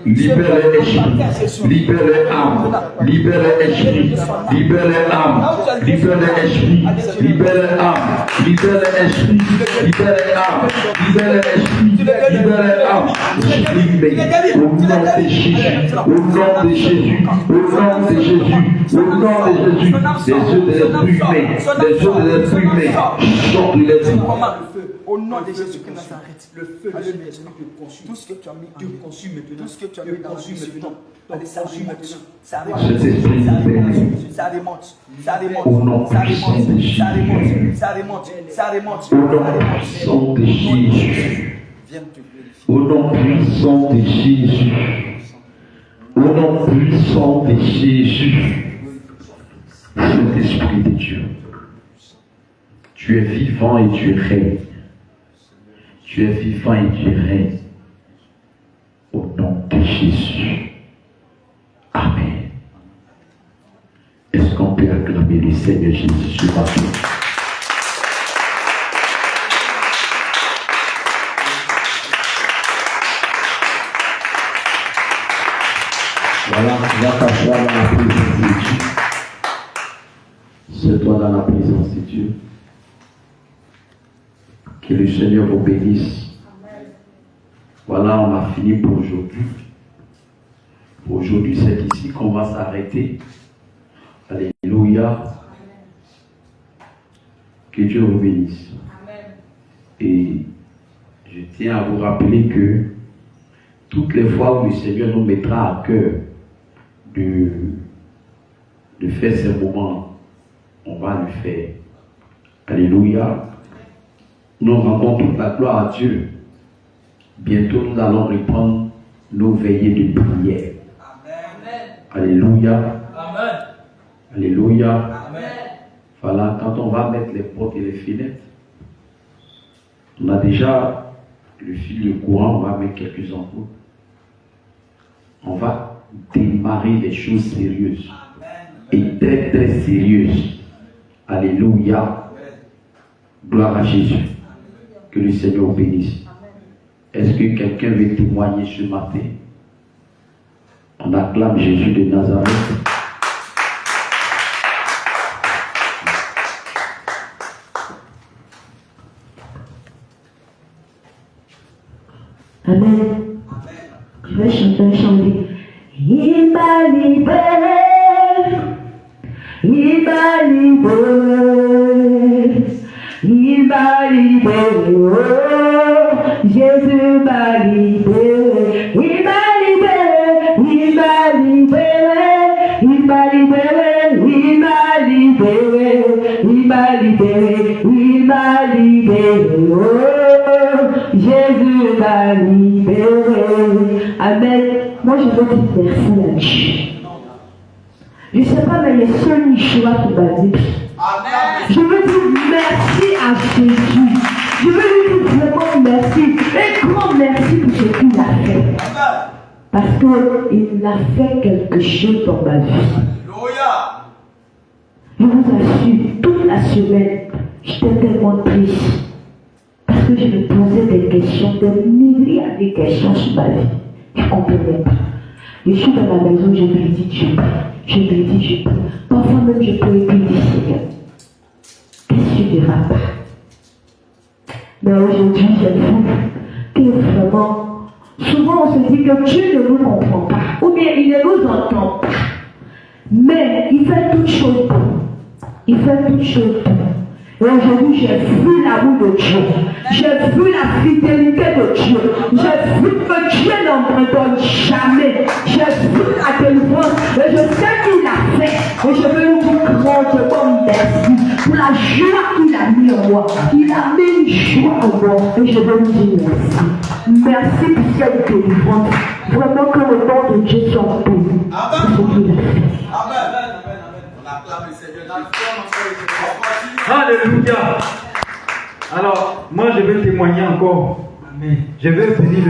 [SPEAKER 2] Libère sa vie.
[SPEAKER 1] Libère-le. Libère-le âme. Libère-le esprit. Libère-le âme. Libère-le esprit. Libère-le âme. Libère-le esprit. Libère-le âme. Libère-le esprit. Libère-le âme. Libère-le esprit. Libère-le âme. Libère. Au nom de Jésus. Au nom de Jésus. Au nom de Jésus. Au nom de Jésus. Les yeux de l'esprit humain. Les yeux de l'esprit humain. Sortent de l'esprit.
[SPEAKER 3] Au nom de Jésus de Nazareth, le feu de Jésus te consume. Tout ce que tu as mis te consume maintenant. Tout ce que tu as mis dans la vie maintenant. Allez, ça remonte. Ça remonte. Ça remonte. Ça remonte. Ça remonte. Ça remonte. Ça remonte. Ça remonte.
[SPEAKER 1] Au nom puissant de Jésus.
[SPEAKER 2] Viens te glorifier.
[SPEAKER 1] Au nom puissant de Jésus. Au nom puissant de Jésus. Saint-Esprit de Dieu. Tu es vivant et tu règnes. Tu es vivant et tu règnes. Au nom de Jésus. Amen. Est-ce qu'on peut acclamer le Seigneur Jésus ce matin? Voilà, tu vas t'asseoir dans la présence de Dieu. C'est-toi dans la présence de Dieu. Que le Seigneur vous bénisse. Voilà, on a fini pour aujourd'hui. Pour aujourd'hui, c'est ici qu'on va s'arrêter. Alléluia. Que Dieu vous bénisse. Et je tiens à vous rappeler que toutes les fois où le Seigneur nous mettra à cœur de faire ces moments, on va le faire. Alléluia. Nous rendons toute la gloire à Dieu. Bientôt, nous allons reprendre nos veillées de prière.
[SPEAKER 3] Amen.
[SPEAKER 1] Alléluia.
[SPEAKER 3] Amen.
[SPEAKER 1] Alléluia.
[SPEAKER 3] Amen.
[SPEAKER 1] Voilà, quand on va mettre les portes et les fenêtres, on a déjà le fil de courant, on va mettre quelques ampoules. On va démarrer des choses sérieuses. Et très très sérieuses. Alléluia. Gloire à Jésus. Que le Seigneur vous bénisse. Est-ce que quelqu'un veut témoigner ce matin? On acclame Jésus de Nazareth.
[SPEAKER 5] Amen. Je vais chanter un chant. Il m'a libéré Il m'a libéré. Il m'a libéré. Oh, Jésus m'a libéré. Il m'a libéré. Il m'a libéré. Il m'a libéré. Il m'a libéré. Il m'a libéré. Il m'a libéré. Oh, Jésus m'a libéré. Amen. Moi, je veux dire merci à Dieu. Je ne sais pas, mais il y a seul Yeshua qui m'a dit. Je veux dire merci à Jésus. Je veux lui dire vraiment merci. Un grand merci pour ce qu'il a fait. Parce qu'il a fait quelque chose dans ma vie. Je vous assure, toute la semaine, j'étais tellement triste. Parce que je me posais des questions, des milliards de questions sur ma vie. Je ne comprenais pas. Je suis dans la maison, je lui dis Dieu. Je lui dis, je prie. Parfois même, je peux lui dire, Seigneur, qu'est-ce que tu vas pas? Mais aujourd'hui, j'ai vu que vraiment, souvent on se dit que Dieu ne nous comprend pas, ou bien il ne nous entend pas. Mais il fait toutes choses pour nous. Il fait toutes choses pour nous. Et aujourd'hui, j'ai vu l'amour de Dieu. J'ai vu la fidélité de Dieu. J'ai vu que Dieu n'abandonne jamais. J'ai vu la délivrance. Et je sais qu'il a fait. Et je veux lui dire grandement merci pour la joie qu'il a mis en moi. Il a mis une joie en moi. Et je veux lui dire merci. Merci pour cette délivrance. Vraiment que le nom de Dieu soit béni. Pour ce qu'il a fait.
[SPEAKER 3] Amen. On acclame le Seigneur.
[SPEAKER 2] Alléluia. Alors, moi je vais témoigner encore. Amen. Je vais bénir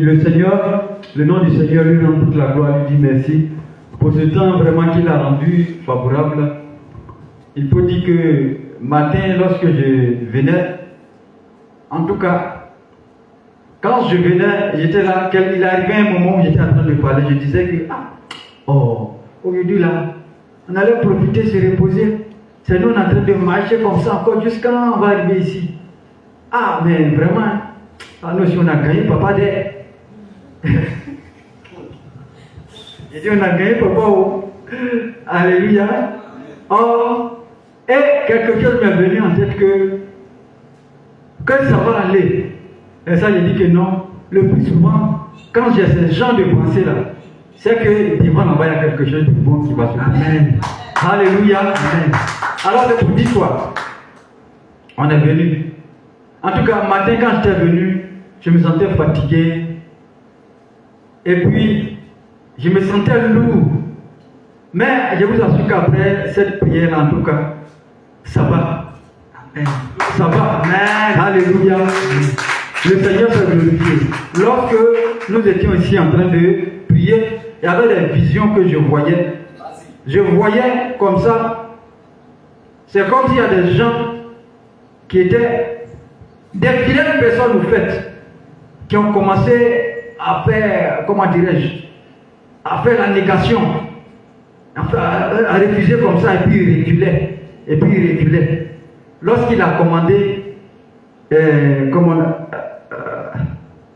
[SPEAKER 2] le Seigneur, le nom du Seigneur, lui rendre toute la gloire, lui dire merci pour ce temps vraiment qu'il a rendu favorable. Il faut dire que matin, lorsque je venais, en tout cas, quand je venais, j'étais là, il arrivait un moment où j'étais en train de parler, je disais que, aujourd'hui là, on allait profiter, se reposer. C'est nous, on est en train de marcher comme ça encore jusqu'à là, on va arriver ici. Ah, mais vraiment, nous, si on a gagné, papa, j'ai dit, on a gagné, papa, oh. Alléluia. Oh, et quelque chose m'est venu en tête que ça va aller. Et ça, j'ai dit que non. Le plus souvent, quand j'ai ce genre de pensée là, c'est que devant là-bas, il y a quelque chose de bon qui va se passer. Amen. Alléluia. Amen. Alors, c'est pour dire quoi? On est venu. En tout cas, matin, quand j'étais venu, je me sentais fatigué. Et puis, je me sentais lourd. Mais je vous assure qu'après cette prière, en tout cas, ça va. Amen. Ça va. Amen. Alléluia. Le Seigneur s'est glorifié. Lorsque nous étions ici en train de prier, il y avait des visions que je voyais. Je voyais comme ça. C'est comme s'il y a des gens qui étaient des fidèles personnes au fait, qui ont commencé à faire, comment dirais-je, à faire la négation, à refuser comme ça, et puis il reculait. Lorsqu'il a commandé,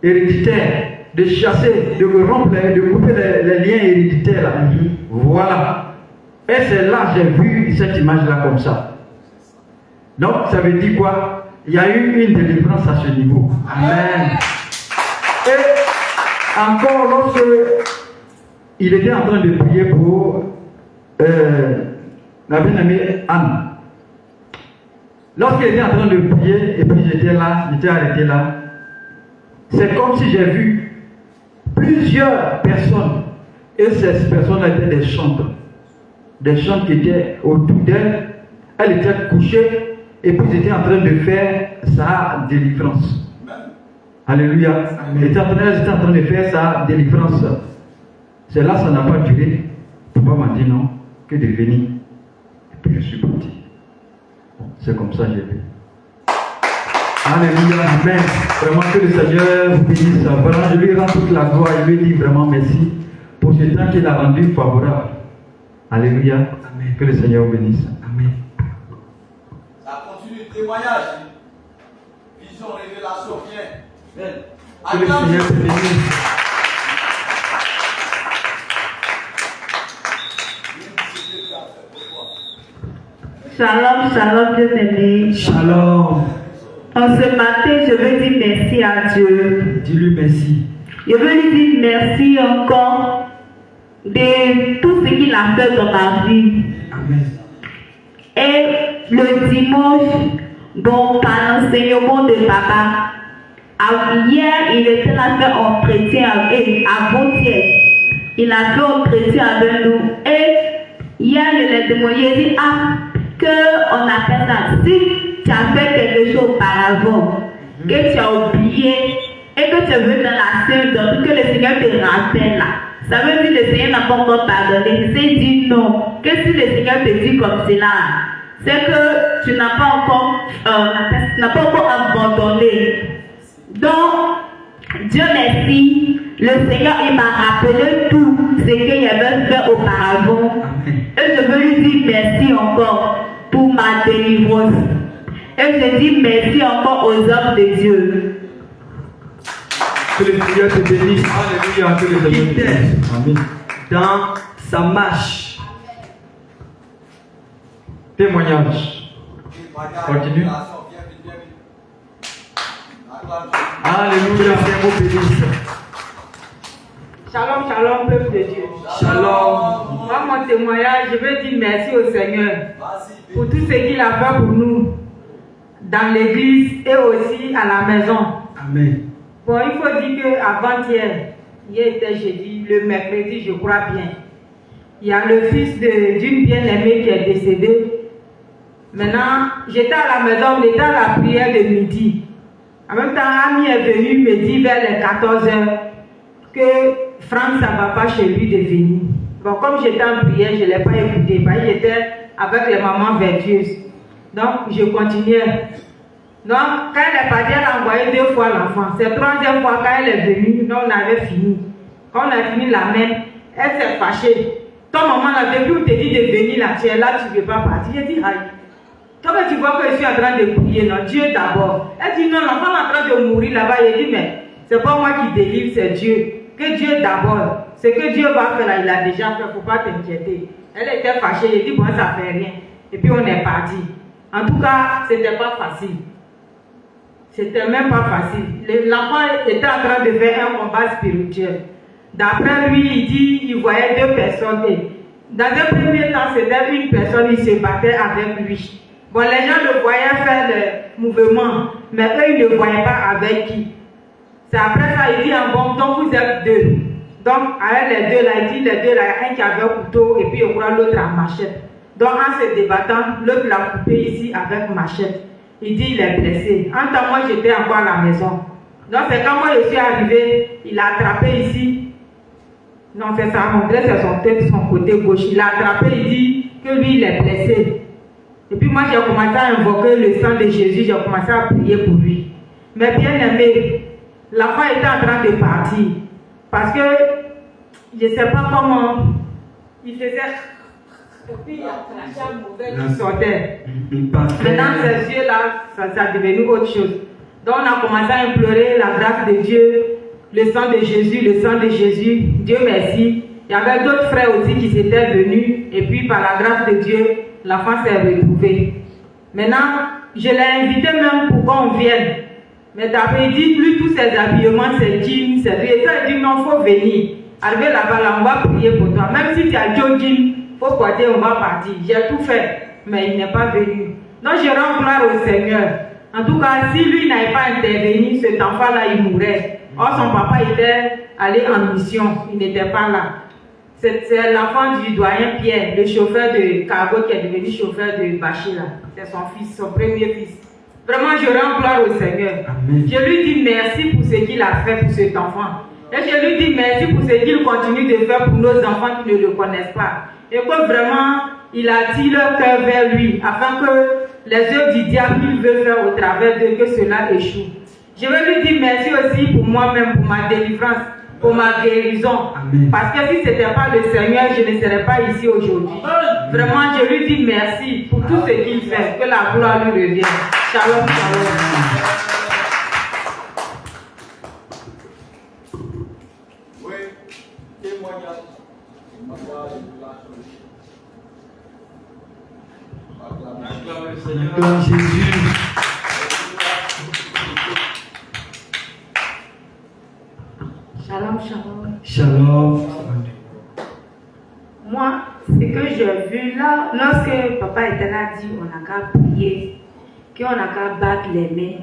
[SPEAKER 2] héréditaire, de chasser, de rompre, de couper les liens héréditaires là. Voilà. Et c'est là que j'ai vu cette image-là comme ça. Donc, ça veut dire quoi? Il y a eu une délivrance à ce niveau. Amen. Et encore, lorsque il était en train de prier pour la bien-aimée Anne. Lorsqu'il était en train de prier, et puis j'étais arrêté là, c'est comme si j'ai vu plusieurs personnes, et ces personnes-là étaient des chantres qui étaient autour d'elle. Elle était couchée, et puis ils étaient en train de faire sa délivrance. Alléluia. Ils étaient en train de faire sa délivrance. C'est là, ça n'a pas duré. Papa m'a dit non, que de venir. Et puis je suis parti. C'est comme ça que j'ai vu. Alléluia, amen. Vraiment que le Seigneur vous bénisse. Vraiment, je lui rends toute la gloire. Je lui dis vraiment merci pour ce temps qu'il a rendu favorable. Alléluia. Amen. Que le Seigneur vous bénisse. Amen.
[SPEAKER 3] Ça continue le témoignage. Vision, révélation, viens.
[SPEAKER 2] Que le Seigneur vous bénisse.
[SPEAKER 5] Shalom, shalom, bien-aimé.
[SPEAKER 2] Shalom.
[SPEAKER 5] En ce matin, je veux dire merci à Dieu.
[SPEAKER 2] Dis-lui merci.
[SPEAKER 5] Je veux lui dire merci encore de tout ce qu'il a fait dans ma vie.
[SPEAKER 2] Amen.
[SPEAKER 5] Et le dimanche, bon, par l'enseignement de papa, hier, il était là fait entretien avec avant-hier. Il a fait entretien avec nous. Et hier, je l'ai demandé, il dit, qu'on appelle ça. Si tu as fait quelque chose auparavant, que tu as oublié, et que tu veux dans la scène, que le Seigneur te rappelle là. Ça veut dire que le Seigneur n'a pas encore pardonné. C'est dit non. Que si le Seigneur te dit comme cela, c'est que tu n'as pas encore abandonné. Donc, Dieu merci, le Seigneur il m'a rappelé tout ce qu'il avait fait auparavant. Et je veux lui dire merci encore pour ma délivrance. Et je dis merci encore aux hommes de Dieu.
[SPEAKER 2] Que le Seigneur te bénisse. Alléluia. Que le Seigneur te bénisse. Amen. Dans sa marche. Témoignage. Continue. Alléluia. Seigneur vous bénisse.
[SPEAKER 6] Shalom, shalom, peuple de Dieu.
[SPEAKER 2] Shalom.
[SPEAKER 6] Moi, mon témoignage, je veux dire merci au Seigneur pour tout ce qu'il a fait pour nous dans l'église et aussi à la maison.
[SPEAKER 2] Amen.
[SPEAKER 6] Bon, il faut dire qu'avant-hier, hier était jeudi, le mercredi, je crois bien, il y a le fils d'une bien-aimée qui est décédée. Maintenant, j'étais à la maison, on était à la prière de midi. En même temps, Ami est venu me dire vers les 14h que Franck, ça ne va pas chez lui de venir. Bon, comme j'étais en prière, je ne l'ai pas écouté, parce que j'étais avec les mamans vertueuses. Donc, je continuais. Donc, quand elle est partie, elle a envoyé 2 fois l'enfant. C'est la 3e fois quand elle est venue, nous on avait fini. Quand on a fini la même, elle s'est fâchée. Ton maman, là, depuis où tu t'es dit de venir là, tu es là, tu ne veux pas partir. J'ai dit, aïe. Toi, tu vois que je suis en train de prier, non, Dieu d'abord. Elle dit, non, l'enfant est en train de mourir là-bas. J'ai dit, mais c'est pas moi qui délivre, c'est Dieu. Que Dieu d'abord. Ce que Dieu va faire là, il a déjà fait, il ne faut pas t'inquiéter. Elle était fâchée, j'ai dit, bon, ça ne fait rien. Et puis on est parti. En tout cas, ce n'était pas facile. C'était même pas facile. L'enfant était en train de faire un combat spirituel. D'après lui, il dit qu'il voyait 2 personnes. Dans un premier temps, c'était une personne, il se battait avec lui. Bon, les gens le voyaient faire le mouvement, mais eux, ils ne voyaient pas avec qui. C'est après ça, il dit, bon, donc vous êtes 2. Donc, avec les 2 là, il dit, les 2 là, un qui avait un couteau et puis il croit l'autre à machette. Donc, en se débattant, l'autre l'a coupé ici avec machette. Il dit, il est blessé. En temps, moi, j'étais encore à la maison. Donc, c'est quand moi, je suis arrivé, il a attrapé ici. Non, c'est ça, mon frère, c'est son tête, son côté gauche. Il a attrapé, il dit que lui, il est blessé. Et puis, moi, j'ai commencé à invoquer le sang de Jésus, j'ai commencé à prier pour lui. Mais bien aimé, l'enfant était en train de partir. Parce que, je ne sais pas comment, il faisait... Et puis il y a un mauvais qui sortait. Maintenant, ces yeux-là, ça a devenu autre chose. Donc, on a commencé à implorer la grâce de Dieu, le sang de Jésus, le sang de Jésus. Dieu merci. Il y avait d'autres frères aussi qui s'étaient venus. Et puis, par la grâce de Dieu, l'enfant s'est retrouvé. Maintenant, je l'ai invité même pour qu'on vienne. Mais d'après, il dit, plus tous ces habillements, ces jeans, ces trucs. Et ça, il dit, non, il faut venir. Arrivé là-bas, là, on va prier pour toi. Même si tu as jogging, il faut porter, on va partir. J'ai tout fait, mais il n'est pas venu. Donc je rends gloire au Seigneur. En tout cas, si lui n'avait pas intervenu, cet enfant-là, il mourrait. Or, son papa était allé en mission, il n'était pas là. C'est l'enfant du doyen Pierre, le chauffeur de cargo qui est devenu chauffeur de Bachila. C'est son fils, son premier fils. Vraiment, je rends gloire au Seigneur. Amen. Je lui dis merci pour ce qu'il a fait pour cet enfant. Et je lui dis merci pour ce qu'il continue de faire pour nos enfants qui ne le connaissent pas. Et que vraiment, il attire leur cœur vers lui, afin que les œuvres du diable qu'il veut faire au travers d'eux, que cela échoue. Je veux lui dire merci aussi pour moi-même, pour ma délivrance, pour ma guérison. Amen. Parce que si ce n'était pas le Seigneur, je ne serais pas ici aujourd'hui. Vraiment, je lui dis merci pour tout ce qu'il fait, que la gloire lui revienne. Shalom, shalom.
[SPEAKER 2] Acclame Jésus.
[SPEAKER 6] Shalom, shalom.
[SPEAKER 2] Shalom.
[SPEAKER 6] Moi, ce que j'ai vu là, lorsque papa était là, dit on n'a qu'à prier, qu'on n'a qu'à battre les mains.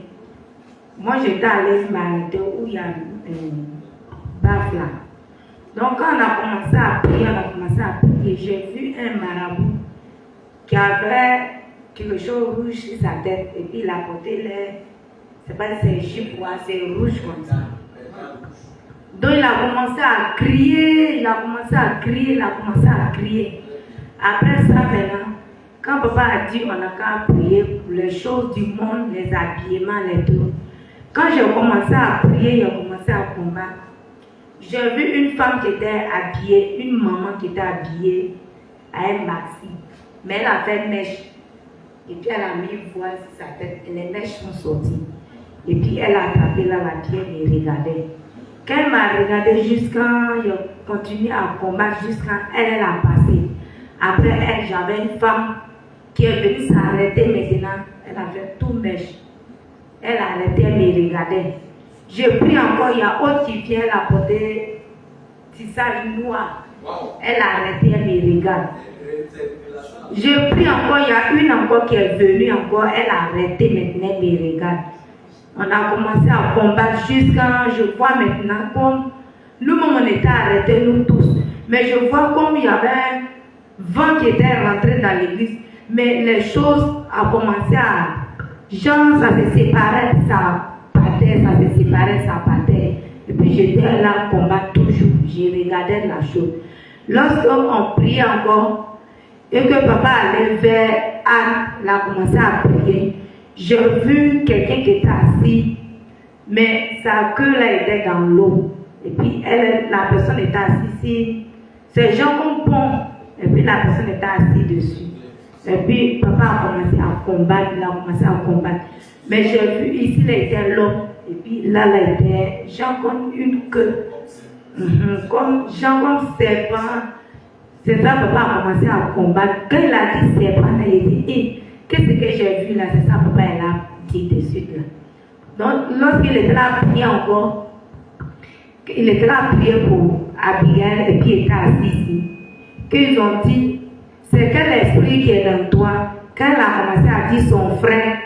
[SPEAKER 6] Moi, j'étais allée m'arrêter où il y a une baffe là. Donc, quand on a commencé à prier, j'ai vu un marabout qui avait quelque chose rouge sur sa tête et puis il a porté les, c'est pas ses jupes, c'est rouge comme ça. Donc il a commencé à crier, Après ça maintenant, quand papa a dit on n'a qu'à prier pour les choses du monde, les habillements, les tout. Quand j'ai commencé à prier, j'ai commencé à combattre. J'ai vu une femme qui était habillée, une maman qui était habillée à un maxi. Mais elle a fait mèche. Et puis elle a mis une voile sur sa tête et les mèches sont sorties. Et puis elle a attrapé là la pierre et regardait. Quand elle m'a regardé jusqu'à, j'ai continué à combattre jusqu'à elle a passé. Après elle, j'avais une femme qui est venue s'arrêter maintenant. Elle avait tout mèche. Elle a arrêté, elle me regardait. J'ai pris encore, il y a autre qui vient la porter tissage noir. Elle a arrêté, elle me regarde. J'ai pris encore, il y a une encore qui est venue encore, elle a arrêté maintenant, elle me regarde. On a commencé à combattre jusqu'à, je vois maintenant comme nous-mêmes on était arrêtés, nous tous. Mais je vois comme il y avait un vent qui était rentré dans l'église. Mais les choses ont commencé à, genre ça se séparait, ça partait. Et puis j'étais là combattre toujours, j'ai regardé la chose. Lorsqu'on priait encore, et que papa allait vers Anne, il a commencé à prier. J'ai vu quelqu'un qui était assis, mais sa queue là était dans l'eau. Et puis la personne était assise, c'est genre comme pont, et puis la personne était assise dessus. Et puis papa a commencé à combattre, Mais j'ai vu ici, là était l'homme, et puis là était genre comme une queue, comme serpent. C'est ça, papa a commencé à combattre. Quand il a dit serpent, il a dit, hey, qu'est-ce que j'ai vu là? C'est ça, papa, il a dit de suite là. Donc, lorsqu'il était là à prier encore, il était là à prier pour Abigail et puis il était assis ici. Qu'ils ont dit, c'est quel esprit qui est dans toi? Quand il a commencé à dire son frère,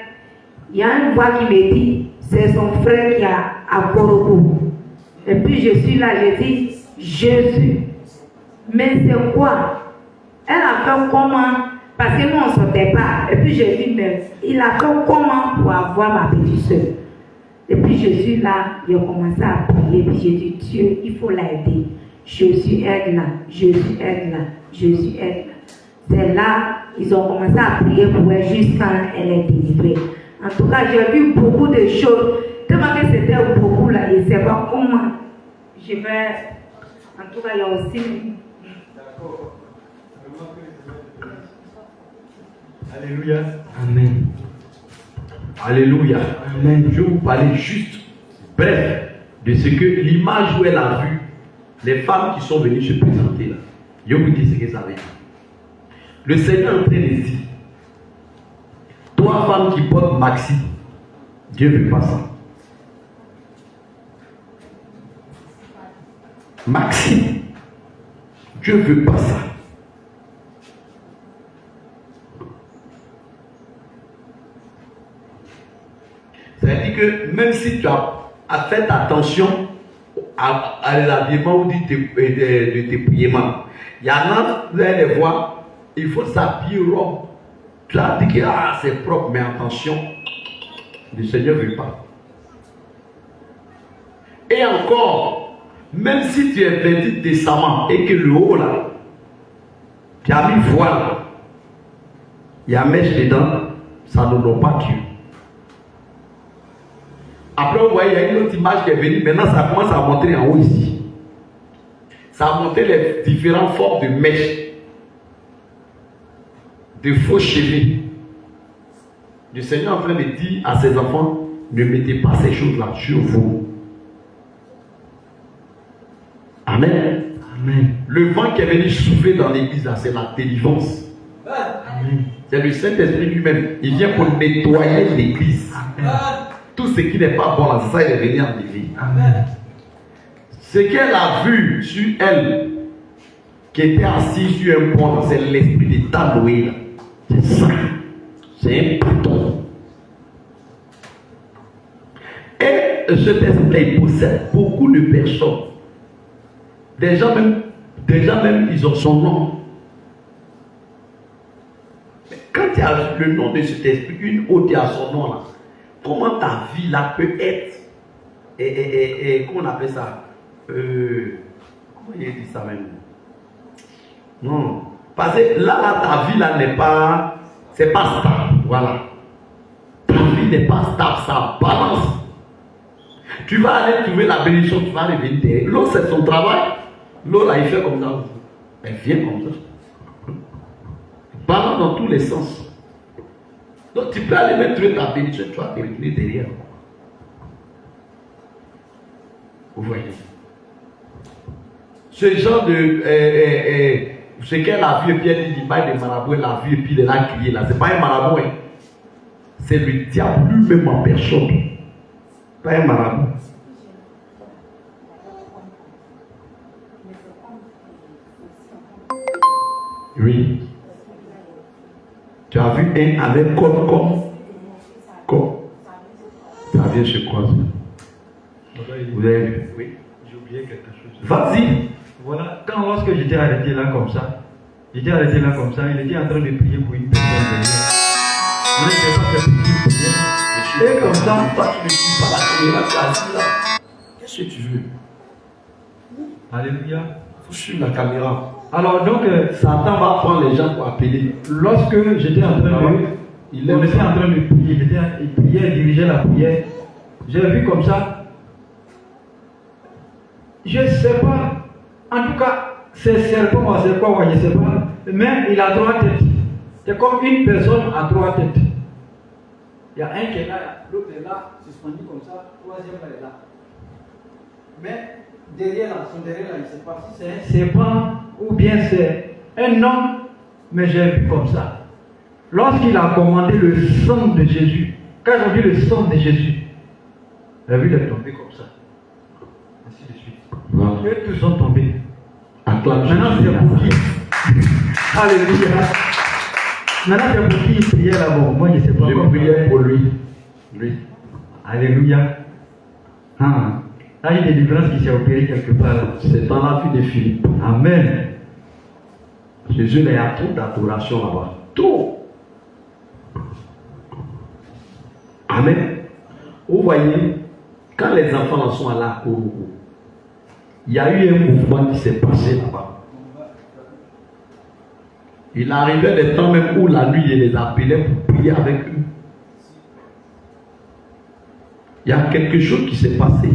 [SPEAKER 6] il y a une voix qui me dit, c'est son frère qui a à Korobo. Et puis je suis là, je dis, Jésus. Mais c'est quoi? Elle a fait comment? Parce que nous on ne sortait pas. Et puis je dis, mais il a fait comment pour avoir ma petite soeur? Et puis je suis là, j'ai commencé à prier. Et puis je dis, Dieu, il faut l'aider. Jésus aide-la, Jésus aide-la, Jésus aide-la. C'est là, ils ont commencé à prier pour elle jusqu'à elle est délivrée. En tout cas, j'ai vu beaucoup de choses. Tellement que c'était beaucoup là, je ne sais pas comment. Je vais. En tout cas, il y a aussi.
[SPEAKER 2] D'accord. Alléluia. Amen.
[SPEAKER 1] Alléluia.
[SPEAKER 2] Amen.
[SPEAKER 1] Je vais vous parler juste, bref, de ce que l'image où elle a vu les femmes qui sont venues se présenter là. Je vais vous dire ce que ça veut dire. Le Seigneur est en train de dire, toi femme qui porte maxi, Dieu ne veut pas ça. Maxi, Dieu ne veut pas ça. C'est-à-dire que même si tu as fait attention à l'habillement ou de tes priements, il y en a, vous allez les voir, il faut s'habiller robe. Tu as dit que c'est propre, mais attention, le Seigneur ne veut pas. Et encore, même si tu es vêtu décemment et que le haut là, tu as mis voile, il y a mèche dedans, ça ne donne pas Dieu. Après, vous voyez, il y a une autre image qui est venue. Maintenant, ça commence à montrer en haut ici. Ça a montré les différentes formes de mèches, de faux cheveux. Le Seigneur est en train de dire à ses enfants, ne mettez pas ces choses-là sur vous. Amen.
[SPEAKER 2] Amen.
[SPEAKER 1] Le vent qui est venu souffler dans l'église, là, c'est la délivrance.
[SPEAKER 2] Amen.
[SPEAKER 7] C'est le Saint-Esprit lui-même. Il vient pour nettoyer l'église. Tout ce qui n'est pas bon là, c'est ça, il est venu enlever. Ce qu'elle a vu sur elle, qui était assise sur un pont, c'est l'esprit de Tanoé. C'est ça. C'est un bâton. Et cet esprit il possède beaucoup de personnes. Déjà même, ils ont son nom. Mais quand tu as le nom de cet esprit, une autre a son nom là, comment ta vie là peut être, comment on appelle ça, comment il dit ça même? Non, parce que là ta vie là n'est pas, c'est pas stable, voilà. Ta vie n'est pas stable, ça balance. Tu vas aller trouver la bénédiction, tu vas aller venir. L'eau c'est son travail. L'eau là il fait comme ça. Elle vient comme ça. Balance dans tous les sens. Donc tu peux aller même trouver ta bénédiction, tu vas te retourner derrière. Vous voyez. Ce genre de ce qu'elle a vu et puis elle dit l'image de marabout, elle a vu et puis elle a crié là. C'est pas un marabout, hein. C'est le diable lui-même en personne. Pas un marabout. Oui. Tu as vu un avec comme. Ça vient chez quoi ça? Vous avez vu? Oui.
[SPEAKER 2] J'ai oublié quelque chose.
[SPEAKER 7] Vas-y.
[SPEAKER 2] Voilà, lorsque j'étais arrêté là comme ça, il était en train de prier pour une personne derrière. Moi, je ne sais pas faire une prière. Et comme ça,
[SPEAKER 7] toi tu ne suis pas la caméra, tu es assis là. Qu'est-ce que tu veux?
[SPEAKER 2] Alléluia.
[SPEAKER 7] Il faut suivre la caméra.
[SPEAKER 2] Alors donc,
[SPEAKER 7] Satan va prendre les gens pour appeler.
[SPEAKER 2] lorsque j'étais en train de prier, il priait, il dirigeait la prière. J'ai vu comme ça. Je ne sais pas. En tout cas, c'est serpent, c'est quoi, je ne sais pas. Mais il a 3 têtes. C'est comme une personne à 3 têtes. Il y a un qui est là, l'autre est là, suspendu comme ça, 3e est là. Mais derrière là, son derrière là, il ne sait pas si c'est un serpent ou bien c'est un homme, mais j'ai vu comme ça. Lorsqu'il a commandé le sang de Jésus, quand j'ai vu le sang de Jésus, j'ai vu les tomber comme ça. Ainsi de suite.
[SPEAKER 7] Voilà.
[SPEAKER 2] Et tous sont tombés.
[SPEAKER 7] Maintenant
[SPEAKER 2] c'est pour qui? Alléluia. Maintenant c'est pour qui il priait là-bas? Moi je ne sais pas.
[SPEAKER 7] Je priais pour lui. Lui.
[SPEAKER 2] Alléluia. Ah. Là, il y a des délivrances qui s'est opérée quelque part.
[SPEAKER 7] C'est dans la vie de Philippe.
[SPEAKER 2] Amen.
[SPEAKER 7] Jésus, il y a trop d'adoration là-bas. Trop. Amen. Vous voyez, quand les enfants sont à la cour, il y a eu un mouvement qui s'est passé là-bas. Il arrivait des temps même où la nuit, il les appelait pour prier avec eux. Il y a quelque chose qui s'est passé.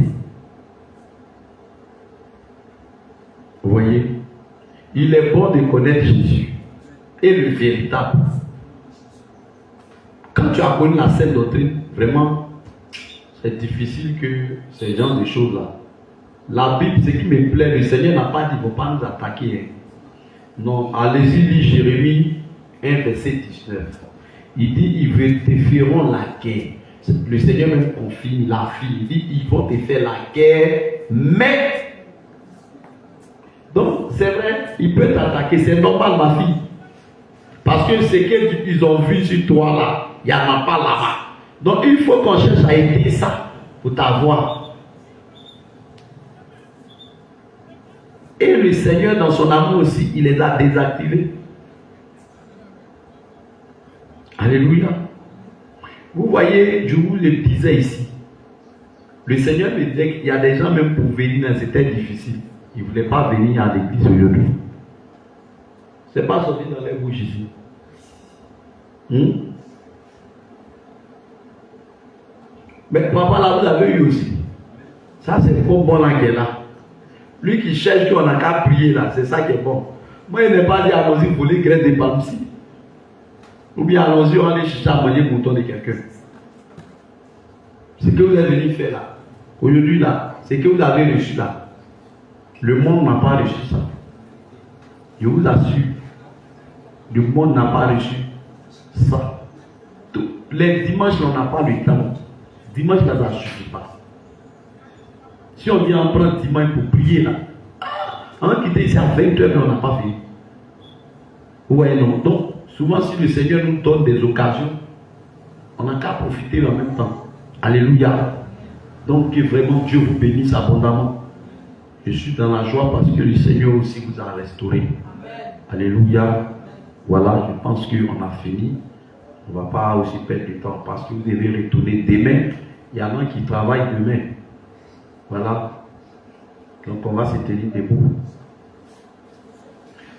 [SPEAKER 7] Vous voyez, il est bon de connaître Jésus et le véritable. Quand tu as connu la sainte doctrine, vraiment, c'est difficile que ces genres de choses-là. La Bible, ce qui me plaît, le Seigneur n'a pas dit qu'il ne faut pas nous attaquer. Non, allez-y, lis Jérémie 1, verset 19. Il dit, ils te feront la guerre. Le Seigneur même confie la fille. Il dit, ils vont te faire la guerre, mais... Donc, c'est vrai, il peut t'attaquer, c'est normal, ma fille. Parce que ce qu'ils ont vu sur toi là, il n'y en a pas là-bas. Donc, il faut qu'on cherche à aider ça pour t'avoir. Et le Seigneur, dans son amour aussi, il les a désactivés. Alléluia. Vous voyez, je vous le disais ici. Le Seigneur me disait qu'il y a des gens, même pour venir, c'était difficile. Ils ne voulaient pas venir à l'église aujourd'hui. Ce n'est pas sorti dans les bouches ici. Mais papa là, vous l'avez eu aussi. Ça, c'est le bon là qui est là. Lui qui cherche qu'on n'a qu'à prier là, c'est ça qui est bon. Moi, il n'est pas dit allons-y pour les graines de palme ici. Ou bien allons-y, on va aller chercher à manger le mouton de quelqu'un. Ce que vous êtes venu faire là, aujourd'hui là, ce que vous avez reçu là, le monde n'a pas reçu ça. Je vous assure, le monde n'a pas reçu. Ça. Les dimanches, on n'a pas le temps. Dimanche, là, ça ne suffit pas. Si on vient prendre dimanche pour prier, là, on a quitté ici à 20h, mais on n'a pas fini. Ouais, non. Donc, souvent, si le Seigneur nous donne des occasions, on n'a qu'à profiter en même temps. Alléluia. Donc, que vraiment Dieu vous bénisse abondamment. Je suis dans la joie parce que le Seigneur aussi vous a restauré. Amen. Alléluia. Voilà, je pense qu'on a fini. On ne va pas aussi perdre du temps parce que vous devez retourner demain. Il y en a qui travaillent demain. Voilà. Donc, on va se tenir debout.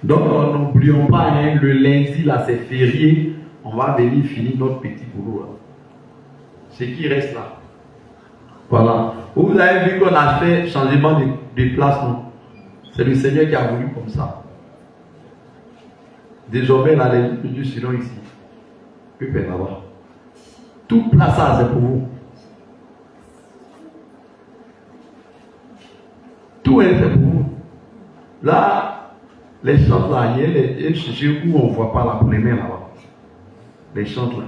[SPEAKER 7] Donc, n'oublions pas, hein, le lundi, là, c'est férié. On va venir finir notre petit boulot. Là. Ce qui reste là. Voilà. Vous avez vu qu'on a fait changement de place, non? C'est le Seigneur qui a voulu comme ça. Désormais, là, les Dieu seront ici. Que faire là-bas? Tout place, c'est pour vous. Tout est fait pour vous. Là, les chantes là, il y a les chercher où on ne voit pas la pour les mains là-bas. Les chantes là.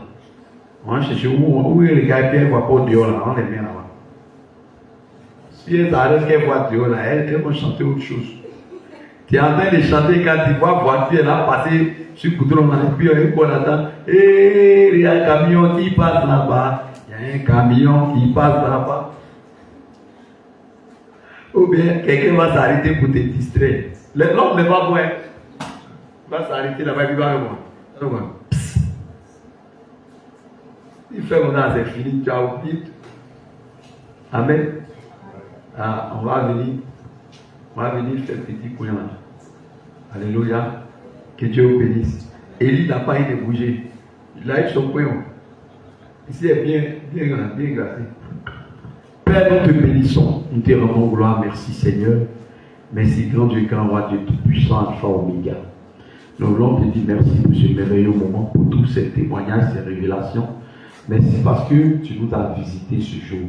[SPEAKER 7] On va chercher où les gars ne voient pas dehors là, on les met là-bas. Si elles arrêtent qu'elles voient dehors là, elles vont chanter autre chose. Tu es en train de chanter quand tu vois voiture là passer sur le goudron là, et puis on attend. Il y a un camion qui passe là-bas. Il y a un camion qui passe là-bas. Ou bien quelqu'un va s'arrêter pour te distraire. L'homme ne va pas. Il va s'arrêter là-bas, il va voir. Il fait comme ça, c'est fini, tu as oublié. Amen. Ah, on va venir faire petit point là. Alléluia. Que Dieu vous bénisse. Élie n'a pas été bougé. Il a eu son point. Ici est bien glacé. Père, nous te bénissons. Nous te rendons gloire. Merci Seigneur. Merci grand Dieu, grand roi Dieu tout-puissant, Alpha Oméga. Nous voulons te dire merci pour ce merveilleux moment, pour tous ces témoignages, ces révélations. Merci parce que tu nous as visité ce jour.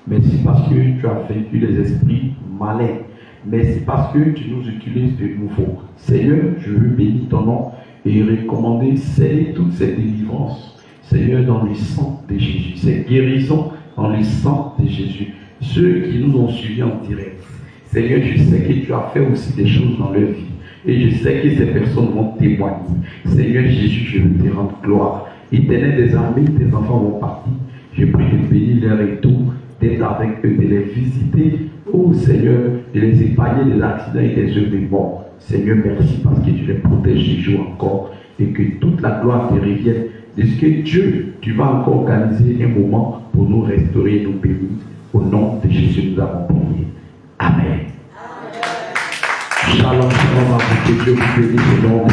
[SPEAKER 7] Merci parce que tu as vaincu les esprits malins. Merci parce que tu nous utilises de nouveau. Seigneur, je veux bénir ton nom et recommander, sceller toutes ces délivrances. Seigneur, dans le sang de Jésus. Ces guérisons dans le sang de Jésus. Ceux qui nous ont suivis en direct. Seigneur, je sais que tu as fait aussi des choses dans leur vie. Et je sais que ces personnes vont témoigner. Seigneur Jésus, je veux te rendre gloire. Éternel des armées, tes enfants vont partir. Je prie de bénir leur retour, d'être avec eux, de les visiter. Oh Seigneur, de les épargner des accidents et des œuvres de mort. Seigneur, merci parce que tu les protèges ce jour encore et que toute la gloire te revienne. De ce que Dieu, tu vas encore organiser un moment pour nous restaurer et nous bénir. Au nom de Jésus, nous avons prié. Amen. Shalom, shalom, que Dieu vous bénisse au nom de